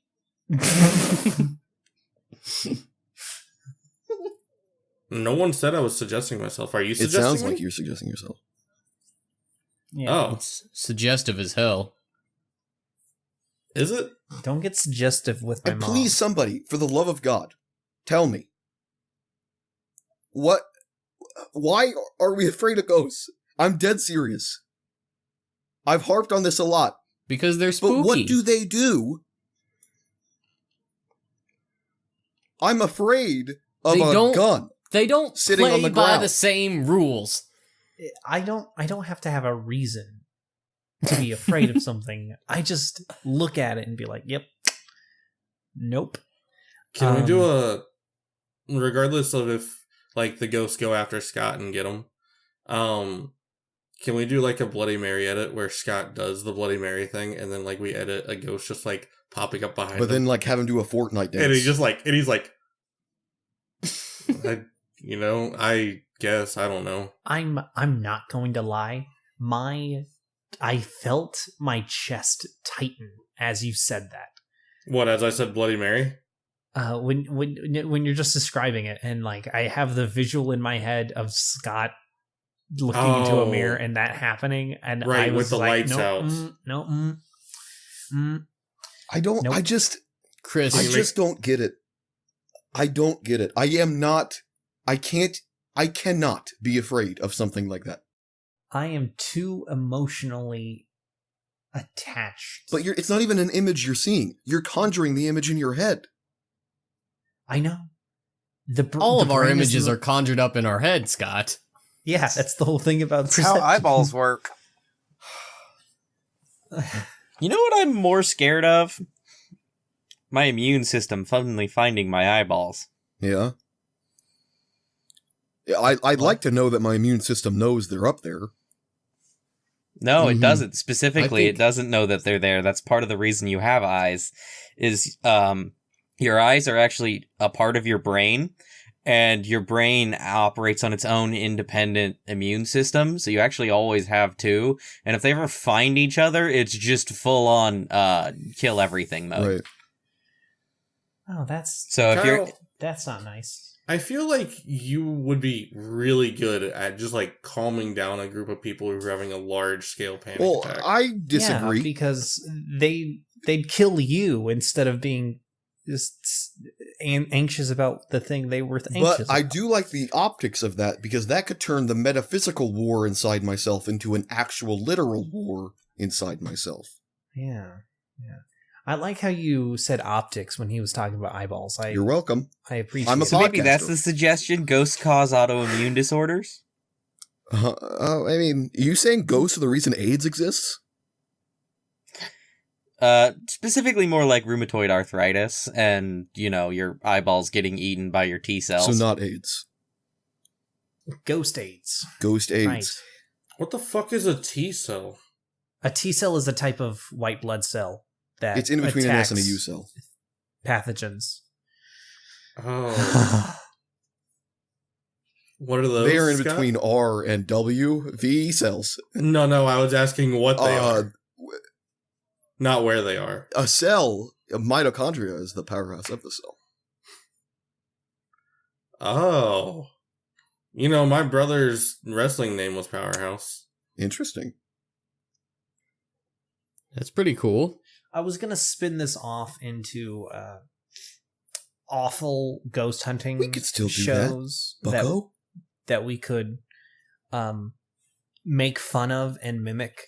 No one said I was suggesting myself. Are you It suggesting sounds me? like you're suggesting yourself. Yeah. Oh, It's suggestive as hell. is it? Don't get suggestive with my And mom. please, somebody, for the love of God, tell me. Why are we afraid of ghosts? I'm dead serious. I've harped on this a lot. Because they're spooky. But what do they do? I'm afraid of They a don't- gun. They don't Sitting play on the by ground. the same rules. I don't have to have a reason to be afraid of something. I just look at it and be like, yep. Nope. Can we do a, regardless of if like the ghosts go after Scott and get him, can we do like a Bloody Mary edit where Scott does the Bloody Mary thing and then like we edit a ghost just like popping up behind But him? then, like, have him do a Fortnite dance. And he's like, I guess, I don't know. I'm not going to lie. I felt my chest tighten as you said that. What, as I said, Bloody Mary? When you're just describing it, and like I have the visual in my head of Scott looking into a mirror and that happening, and Right, I was with the like, lights nope, out. I don't, Nope. I just Chris, don't get it. I don't get it. I cannot be afraid of something like that. I am too emotionally attached. But it's not even an image you're seeing. You're conjuring the image in your head. I know. all of the our brain is images the- are conjured up in our head, Scott. Yeah, that's the whole thing about That's how perception. eyeballs work. You know what I'm more scared of? my immune system suddenly finding my eyeballs. Yeah. Yeah, I'd like to know that my immune system knows they're up there. No, it Mhm. doesn't. Specifically, I it think- doesn't know that they're there. That's part of the reason you have eyes, is your eyes are actually a part of your brain, and your brain operates on its own independent immune system, so you actually always have two, and if they ever find each other, it's just full-on kill everything mode. Right. Oh, that's So if you're... Kyle, that's not nice. I feel like you would be really good at just like calming down a group of people who are having a large scale panic Well, attack. I disagree. Yeah, because they'd kill you instead of being just anxious about the thing they were anxious But I about. do like the optics of that, because that could turn the metaphysical war inside myself into an actual literal war inside myself. Yeah. I like how you said optics when he was talking about eyeballs. You're welcome. I appreciate I'm a it. So maybe that's podcaster. the suggestion. Ghosts cause autoimmune disorders? I mean, are you saying ghosts are the reason AIDS exists? Specifically more like rheumatoid arthritis and, your eyeballs getting eaten by your T cells. So not AIDS. Ghost AIDS. Ghost AIDS. Right. What the fuck is a T cell? A T cell is a type of white blood cell that It's in between an S and a attacks U cell. pathogens. Oh, what are those? They are in Scott? between R and W, V cells. No, I was asking what they Uh, are, not where they are. A cell, a mitochondria, is the powerhouse of the cell. Oh, my brother's wrestling name was Powerhouse. Interesting. That's pretty cool. I was gonna spin this off into awful ghost hunting We could still do that, shows Bucko? that we could make fun of and mimic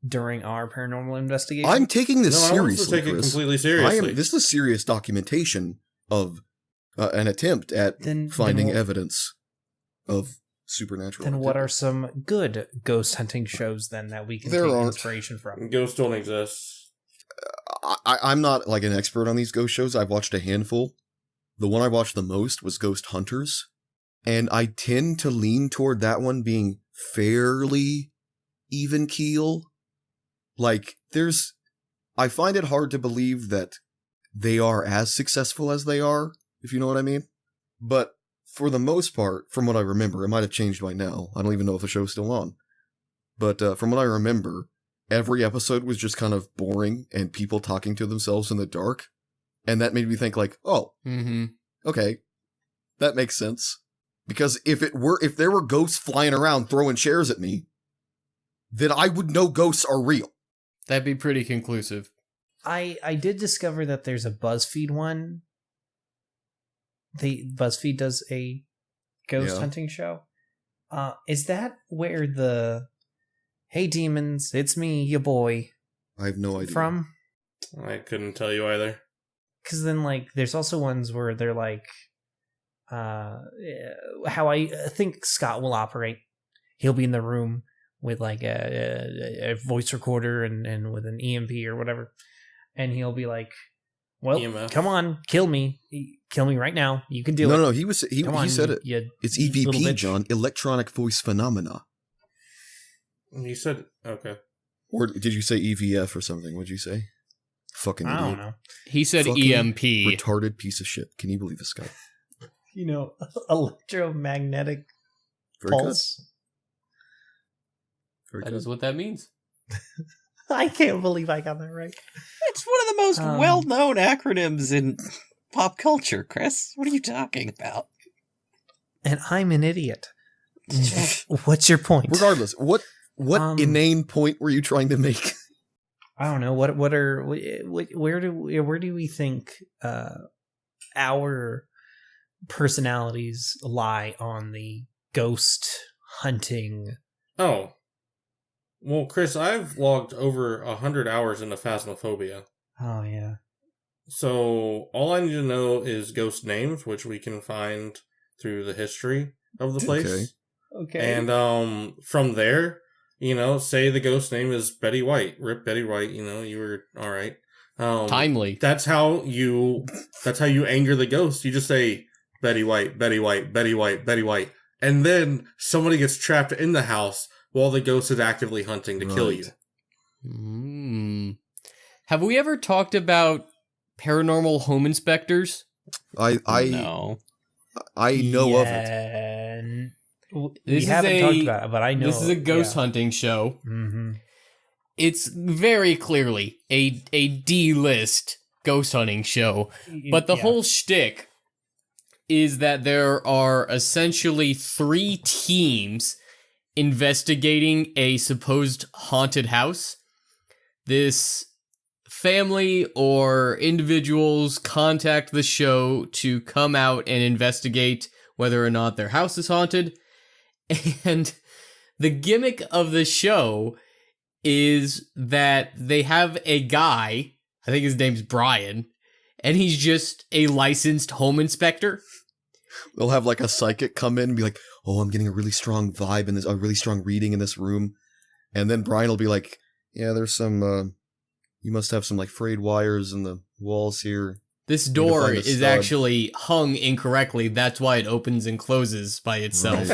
during our paranormal investigation. I'm taking this No, I want to seriously, take it Chris. completely seriously. This is a serious documentation of an attempt at finding then, evidence of supernatural. Then what are activity. some good ghost hunting shows then that we can There take aren't. inspiration from? Ghosts don't exist. I'm not like an expert on these ghost shows. I've watched a handful. The one I watched the most was Ghost Hunters, and I tend to lean toward that one being fairly even keel. Like, I find it hard to believe that they are as successful as they are, if you know what I mean. But for the most part, from what I remember, it might have changed by now. I don't even know if the show's still on. But from what I remember, every episode was just kind of boring and people talking to themselves in the dark. And that made me think like, oh, Mm-hmm. okay, that makes sense. Because if there were ghosts flying around throwing chairs at me, then I would know ghosts are real. That'd be pretty conclusive. I did discover that there's a BuzzFeed one. BuzzFeed does a ghost Yeah. hunting show. Is that where the "Hey demons, it's me, your boy" I have no idea. from? I couldn't tell you either. Because then, there's also ones where they're like, how I think Scott will operate. He'll be in the room with a voice recorder and with an EMP or whatever, and he'll be like, "Well, EMF. come on, kill me right now. You can do it." No, he Come on, said it. you It's little EVP, bitch. John, electronic voice phenomena. You said okay. Or did you say EVF or something? What'd you say? Fucking I don't idiot. know. He said Fucking EMP. Retarded piece of shit. Can you believe this guy? Electromagnetic Very pulse. good. Very That good. is what that means. I can't believe I got that right. It's one of the most Um, well-known acronyms in pop culture, Chris. What are you talking about? And I'm an idiot. What's your point? Regardless, what inane point were you trying to make? I don't know. Where do we think our personalities lie on the ghost hunting? Oh, well, Chris, I've logged over 100 hours into Phasmophobia. Oh yeah. So all I need to know is ghost names, which we can find through the history of the place. Okay. And from there, say the ghost name is Betty White. Rip Betty White, you were all right. Timely. That's how you anger the ghost. You just say Betty White, Betty White, Betty White, Betty White, and then somebody gets trapped in the house while the ghost is actively hunting to kill you. Have we ever talked about paranormal home inspectors? I No. know of it. We haven't talked about it, but I know. This is a ghost hunting show. Mm-hmm. It's very clearly a D-list ghost hunting show, but the whole shtick is that there are essentially 3 teams investigating a supposed haunted house. This family or individuals contact the show to come out and investigate whether or not their house is haunted. And the gimmick of the show is that they have a guy, I think his name's Brian, and he's just a licensed home inspector. They'll have like a psychic come in and be like, "Oh, I'm getting a really strong vibe in this, a really strong reading in this room," and then Brian will be like, "Yeah, there's some. You must have some like frayed wires in the walls here. This door is actually hung incorrectly. That's why it opens and closes by itself."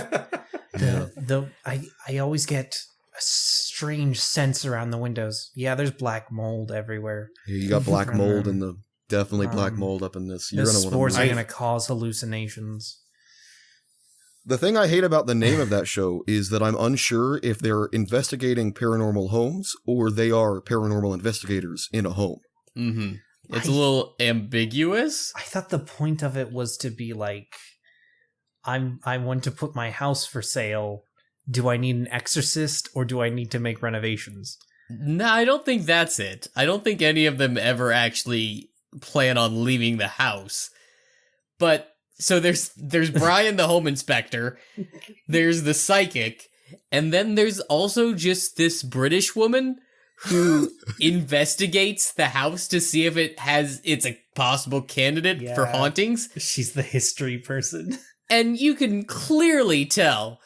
Right. I always get a strange sense around the windows. Yeah, there's black mold everywhere. Yeah, you got black mold and definitely black mold up in this. You're The gonna spores want are to. going to cause hallucinations. The thing I hate about the name of that show is that I'm unsure if they're investigating paranormal homes or they are paranormal investigators in a home. Mm-hmm. It's a little ambiguous. I thought the point of it was to be like, I want to put my house for sale. Do I need an exorcist or do I need to make renovations? No, I don't think that's it. I don't think any of them ever actually plan on leaving the house. But so there's Brian the home inspector, there's the psychic, and then there's also just this British woman who investigates the house to see if it's a possible candidate for hauntings. She's the history person. And you can clearly tell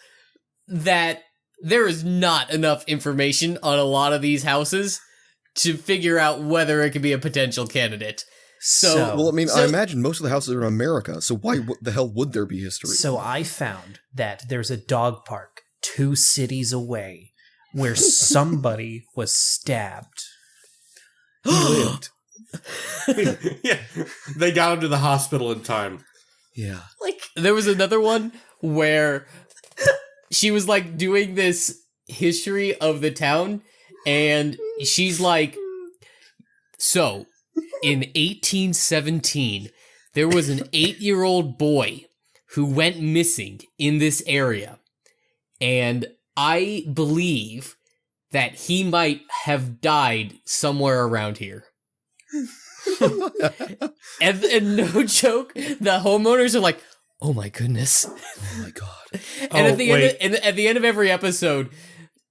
that there is not enough information on a lot of these houses to figure out whether it could be a potential candidate. Well, I mean, I imagine most of the houses are in America, so why the hell would there be history? So I found that there's a dog park 2 cities away where somebody was stabbed. He lived. Yeah, they got him to the hospital in time. Yeah. Like, there was another one where she was, like, doing this history of the town, and she's like, so, in 1817, there was an 8-year-old boy who went missing in this area, and I believe that he might have died somewhere around here. and no joke, the homeowners are like, "Oh my goodness!" Oh my god! And at the end of every episode,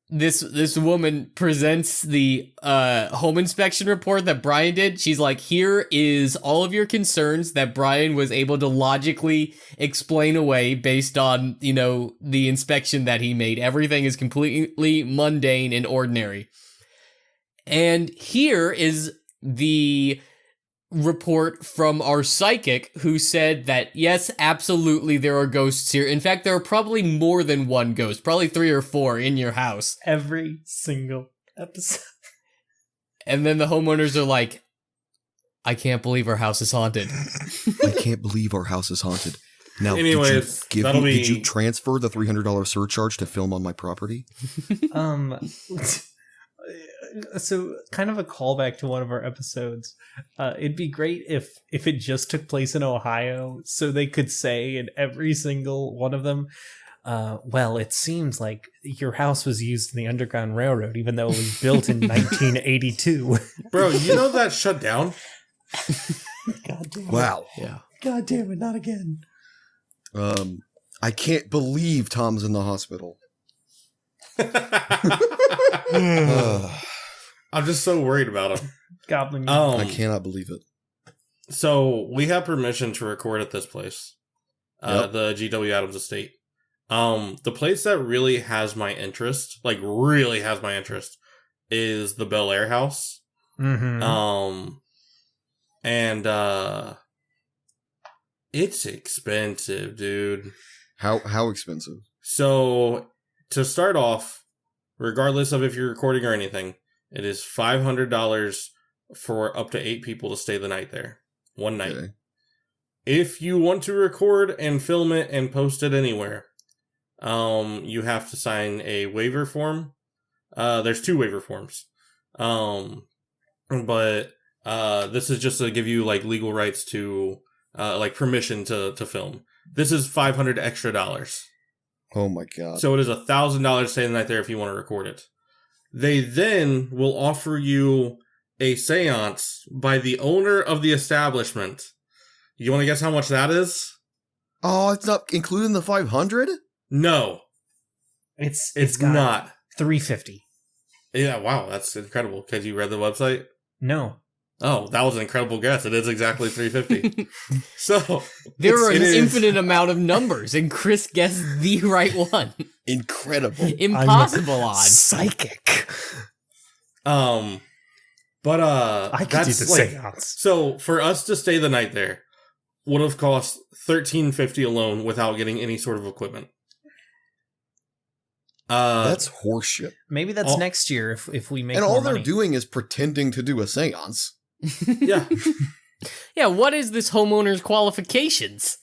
this woman presents the home inspection report that Brian did. She's like, "Here is all of your concerns that Brian was able to logically explain away based on, the inspection that he made. Everything is completely mundane and ordinary." And here is the report from our psychic who said that, yes, absolutely, there are ghosts here. In fact, there are probably more than one ghost, probably 3 or 4 in your house. Every single episode. And then the homeowners are like, "I can't believe our house is haunted." I can't believe our house is haunted. Now, anyways, did you transfer the $300 surcharge to film on my property? So, kind of a callback to one of our episodes. It'd be great if it just took place in Ohio, so they could say in every single one of them, well, it seems like your house was used in the Underground Railroad, even though it was built in 1982. Bro, you know that shut down? God damn it. Wow. Yeah. God damn it, not again. I can't believe Tom's in the hospital. I'm just so worried about him. Goblin. I cannot believe it. So we have permission to record at this place, the G.W. Adams estate. The place that really has my interest, is the Bel Air house. Mm-hmm. And it's expensive, dude. How expensive? So to start off, regardless of if you're recording or anything, it is $500 for up to 8 people to stay the night there. One night. Okay. If you want to record and film it and post it anywhere, you have to sign a waiver form. There's 2 waiver forms. But this is just to give you like legal rights to like permission to film. This is $500 extra. Oh my god. So it is $1,000 to stay the night there if you want to record it. They then will offer you a seance by the owner of the establishment. You want to guess how much that is? Oh, it's not including the 500? No, It's got not. $350. Yeah, wow, that's incredible. Because you read the website? No. Oh, that was an incredible guess. It is exactly $350. So There are an it is- infinite amount of numbers, and Chris guessed the right one. Incredible. Impossible odds. Psychic. But I could do that's the like, seance. so for us to stay the night there would have cost $1,350 alone without getting any sort of equipment. That's horseshit. Maybe that's all- next year if we make And more all they're money. doing is pretending to do a seance. yeah. Yeah, what is this homeowner's qualifications?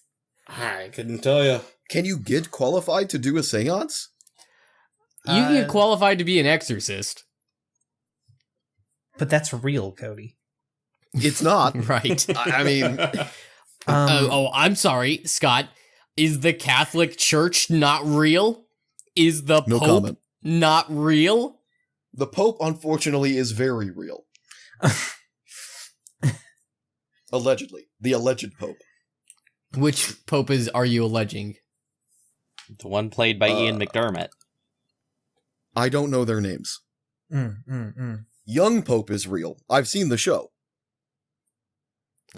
I couldn't tell you. Can you get qualified to do a seance? You can get Uh, qualified to be an exorcist. But that's real, Cody. It's not. Right. I mean, I'm sorry, Scott. Is the Catholic Church not real? Is the No Pope comment. not real? The Pope, unfortunately, is very real. Allegedly. The alleged Pope. Which Pope are you alleging? The one played by Ian McDermott. I don't know their names. Young Pope is real. I've seen the show.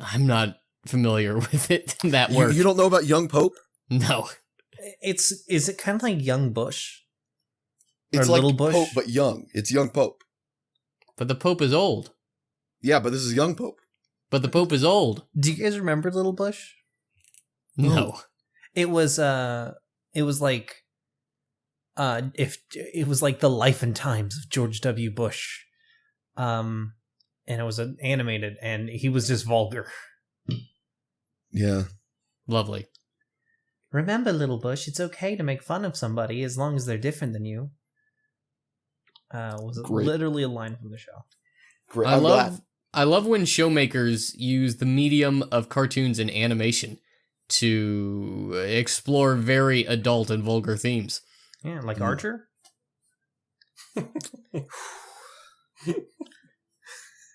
I'm not familiar with it. That You, word. you don't know about Young Pope? No. Is it kind of like Young Bush? It's Or like Little Bush? Pope, but young. It's Young Pope. But the Pope is old. Yeah, but this is Young Pope. But the Pope is old. Do you guys remember Little Bush? No. It was like if it was like the life and times of George W. Bush. And it was animated and he was just vulgar. Yeah. Lovely. Remember, Little Bush, it's okay to make fun of somebody as long as they're different than you. Was Great. literally a line from the show. Great. I I'm love when showmakers use the medium of cartoons and animation to explore very adult and vulgar themes. Yeah, like Mm. Archer.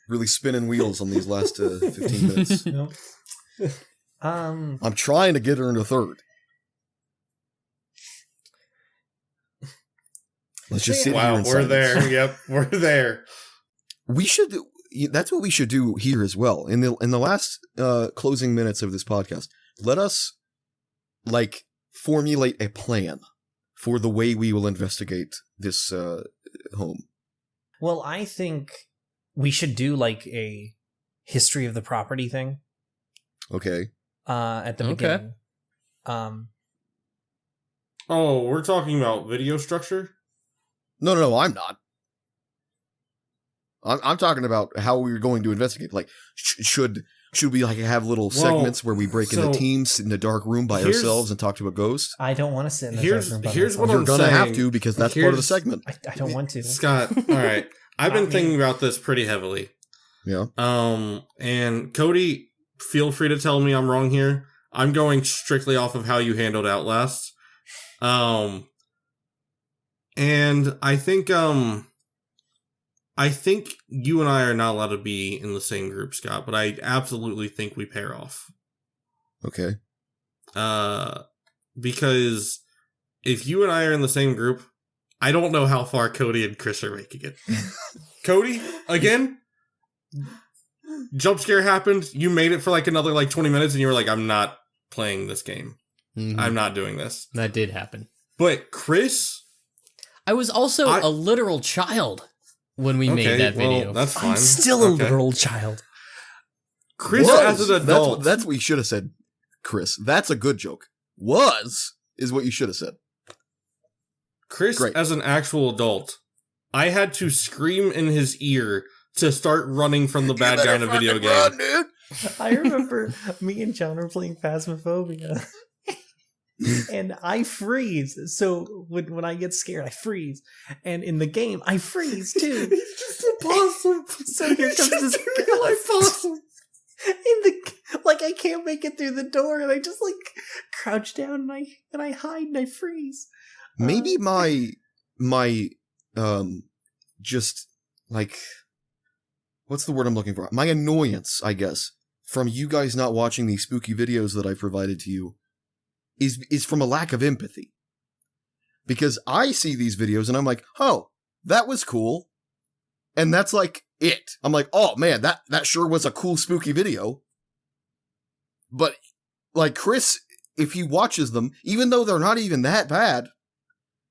really spinning wheels on these last 15 minutes. No. I'm trying to get her into third. Let's just sit here Wow, in we're silence. there. Yep, we're there. We should. That's what we should do here as well. In the last closing minutes of this podcast, let us formulate a plan for the way we will investigate this home. Well, I think we should do like a history of the property thing. Okay. At the Okay. beginning. Oh, we're talking about video structure? No, I'm not. I'm talking about how we're going to investigate. Like, should we have little segments where we break into so teams, sit in a dark room by here's- ourselves, and talk to a ghost? I don't want to sit in the Here's- dark room by here's myself. what You're I'm gonna have saying- to because that's part of the here's- segment. I don't want to. Scott, all right. I've been Not me. thinking about this pretty heavily. Yeah. And Cody, feel free to tell me I'm wrong here. I'm going strictly off of how you handled Outlast. And I think you and I are not allowed to be in the same group, Scott, but I absolutely think we pair off. Okay. Because if you and I are in the same group, I don't know how far Cody and Chris are making it. Cody, again, jump scare happened. You made it for another 20 minutes and you were like, I'm not playing this game. Mhm. I'm not doing this. That did happen. But Chris, I was also I- a literal child when we made that video. Well, that's fine. I'm still a Okay. literal child. Chris as an adult. That's what you should have said, Chris. That's a good joke. Is what you should have said. Chris Great. as an actual adult, I had to scream in his ear to start running from the bad guy in a video game. Run, dude. I remember me and John were playing Phasmophobia. And I freeze. So when I get scared, I freeze. And in the game, I freeze too. He's just a possum. So here comes this real life possum. I can't make it through the door, and I just crouch down and I hide and I freeze. Maybe my just what's the word I'm looking for? My annoyance, I guess, from you guys not watching these spooky videos that I provided to you is from a lack of empathy. Because I see these videos and I'm like, oh, that was cool. And that's it. I'm like, oh man, that sure was a cool spooky video. But Chris, if he watches them, even though they're not even that bad,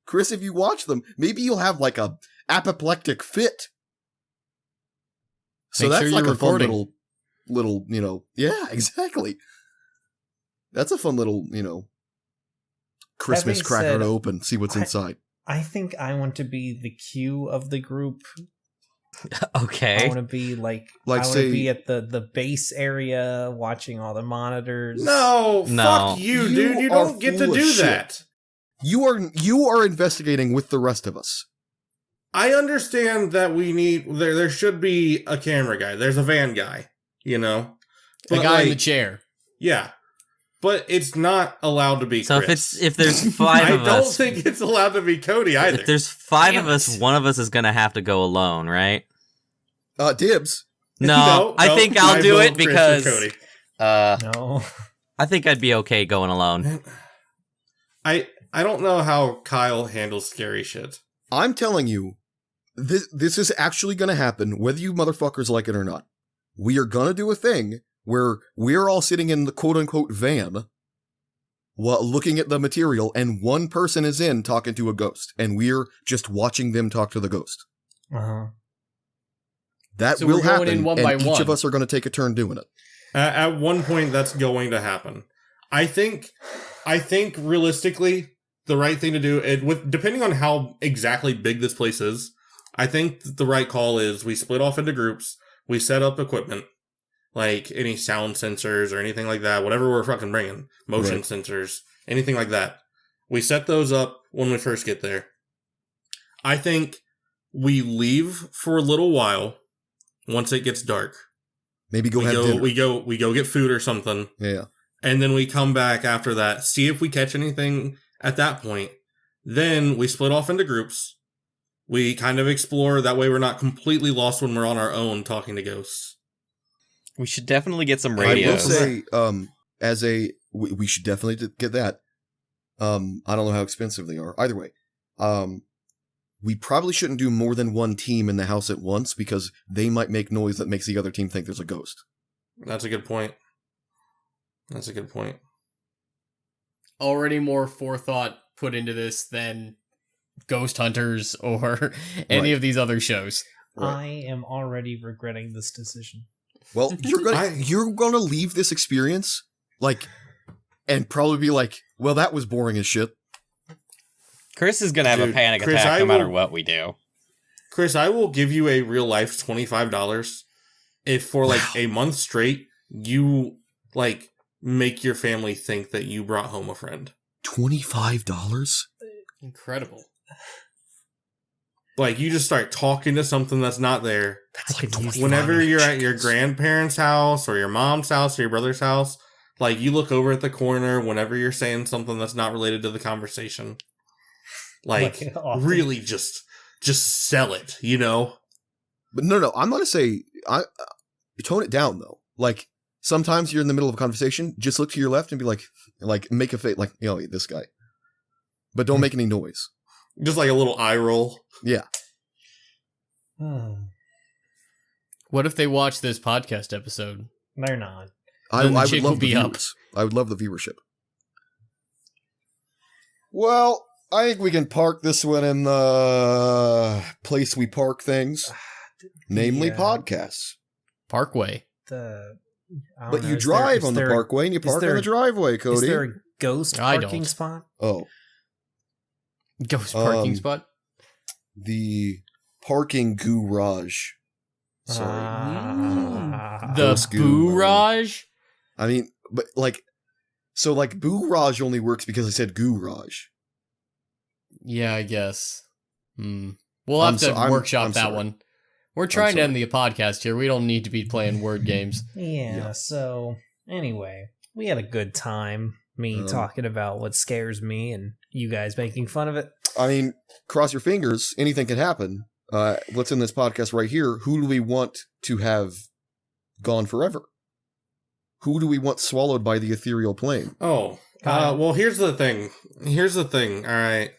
Chris, if you watch them, maybe you'll have a apoplectic fit. So Make that's sure you're a fun recording. little, yeah, exactly. That's a fun little, Christmas Having cracker said, to open, see what's inside. I think I want to be the Q of the group. Okay. I want to be I want say- to be at the base area watching all the monitors. No, No. fuck you, You dude. You are don't get full to of do shit. that. You are investigating with the rest of us. I understand that we need there should be a camera guy. There's a van guy, The But, guy in the chair. Yeah. But it's not allowed to be So Chris. if there's five I of don't us, think it's allowed to be Cody either. if there's five Damn of us, it. one of us is gonna have to go alone, right? Dibs. No, I think I'll do vote it Chris or because Cody. No. I think I'd be okay going alone. I don't know how Kyle handles scary shit. I'm telling you, this is actually going to happen, whether you motherfuckers like it or not. We are going to do a thing where we're all sitting in the quote-unquote van while looking at the material, and one person is in talking to a ghost, and we're just watching them talk to the ghost. Uh-huh. That So will we're going happen, in one and by each one. of us are going to take a turn doing it. At one point, that's going to happen. I think realistically, the right thing to do, depending on how exactly big this place is, I think the right call is we split off into groups, we set up equipment, like any sound sensors or anything like that, whatever we're fucking bringing, motion Right. sensors, anything like that. We set those up when we first get there. I think we leave for a little while once it gets dark. Maybe go we have go, dinner. we go get food or something. Yeah. And then we come back after that, see if we catch anything at that point. Then we split off into groups. We kind of explore. That way we're not completely lost when we're on our own talking to ghosts. We should definitely get some I will radios. say, we should definitely get that. I don't know how expensive they are. Either way, we probably shouldn't do more than one team in the house at once because they might make noise that makes the other team think there's a ghost. That's a good point. That's a good point. Already more forethought put into this than Ghost Hunters or any Right. of these other shows. Right. I am already regretting this decision. Well, you're gonna leave this experience and probably be like, well, that was boring as shit. Chris is gonna have a Dude, panic Chris, attack I no matter will- what we do. Chris, I will give you a real life $25 if for a month straight you make your family think that you brought home a friend. $25? Incredible. You just start talking to something that's not there. That's like Whenever you're at your grandparents' house or your mom's house or your brother's house, you look over at the corner whenever you're saying something that's not related to the conversation. Often. Really just sell it, you know? But no, I'm gonna say, tone it down though. Sometimes you're in the middle of a conversation, just look to your left and be make a face, this guy. But don't make any noise. Just a little eye roll. Yeah. What if they watch this podcast episode? They're not. I Then the would chick will love the be up. viewers. I would love the viewership. Well, I think we can park this one in the place we park things, namely podcasts. Parkway. The I don't But know, you is drive there- on is the there- parkway and you is park on there- the driveway, Is Cody. there a ghost I parking don't. spot? Oh, Ghost parking Um, spot. the parking garage. Sorry. Ah. The Ghost goo, Boorage? I mean, but like, so like Boorage only works because I said Goorage. Yeah, I guess. We'll I'm have to so- I'm- workshop I'm that sorry. one. We're trying to sorry. end the podcast here. We don't need to be playing word games. Yeah, so anyway, we had a good time. Me talking about what scares me and you guys making fun of it. I mean, cross your fingers. Anything can happen. What's in this podcast right here? Who do we want to have gone forever? Who do we want swallowed by the ethereal plane? Oh, Kyle. well, here's the thing. All right.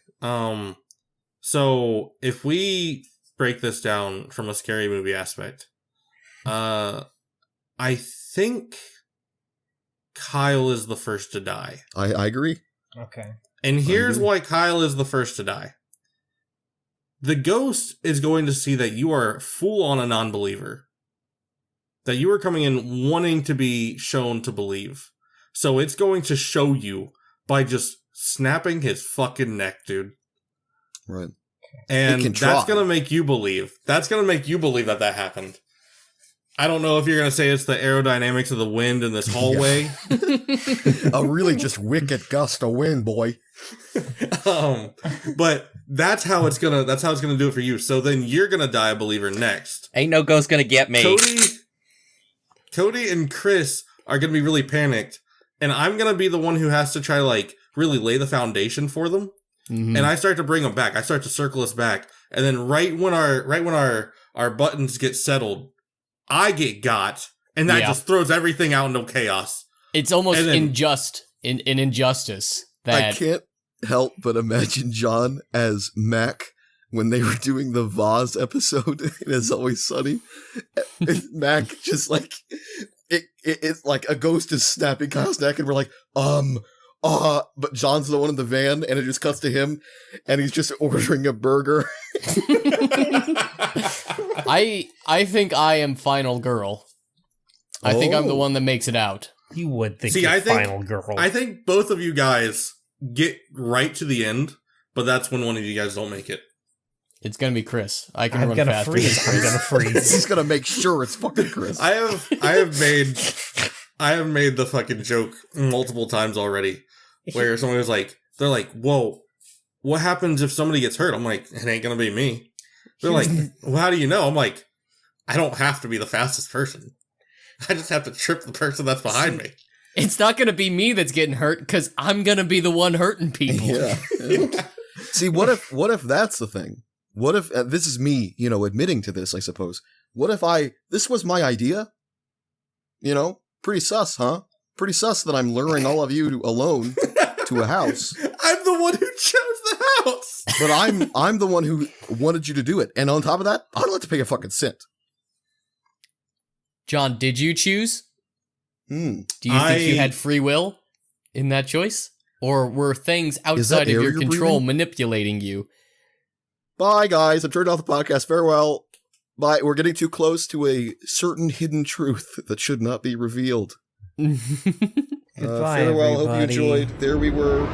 So if we break this down from a scary movie aspect, I think Kyle is the first to die. I agree. Okay. And here's agree. why Kyle is the first to die. The ghost is going to see that you are full on a non-believer. That you are coming in wanting to be shown to believe. So it's going to show you by just snapping his fucking neck, dude. Right. And It can that's try. going to make you believe. That's going to make you believe that happened. I don't know if you're going to say it's the aerodynamics of the wind in this hallway. A really just wicked gust of wind, boy. But that's how it's going to do it for you. So then you're going to die a believer next. Ain't no ghost gonna get me. Cody and Chris are going to be really panicked. And I'm going to be the one who has to try to like really lay the foundation for them. Mhm. And I start to bring them back. I start to circle us back. And then right when our buttons get settled, I get got. And that Yeah. just throws everything out into chaos. It's almost And then- an injustice I that can't help but imagine John as Mac when they were doing the Vaz episode in It's Always Sunny. And Mac just like it's like a ghost is snapping Kyle's neck and we're like, but John's the one in the van and it just cuts to him and he's just ordering a burger. I think I am final girl. I think I'm the Oh. one that makes it out. You would think See, you're I think- final girl. I think both of you guys get right to the end, but that's when one of you guys don't make it. It's gonna be Chris. I can I'm run gonna faster. freeze. than I'm Chris. gonna freeze. He's gonna make sure it's fucking Chris. I have made the fucking joke multiple times already where someone was like, they're like, whoa, what happens if somebody gets hurt? I'm like, it ain't gonna be me. They're like, well, how do you know? I'm like, I don't have to be the fastest person. I just have to trip the person that's behind me. It's not gonna be me that's getting hurt because I'm gonna be the one hurting people. Yeah. See, what if that's the thing? What if this is me, admitting to this, I suppose. What if this was my idea? Pretty sus, huh? Pretty sus that I'm luring all of you alone to a house. I'm the one who chose the house. But I'm the one who wanted you to do it. And on top of that, I don't have to pay a fucking cent. John, did you choose? Hmm. Do you think you had free will in that choice? Or were things outside of air your you're control breathing? manipulating you? Bye, guys. I've turned off the podcast. Farewell. Bye. We're getting too close to a certain hidden truth that should not be revealed. Goodbye, Farewell. Hope you everybody. enjoyed. There we were.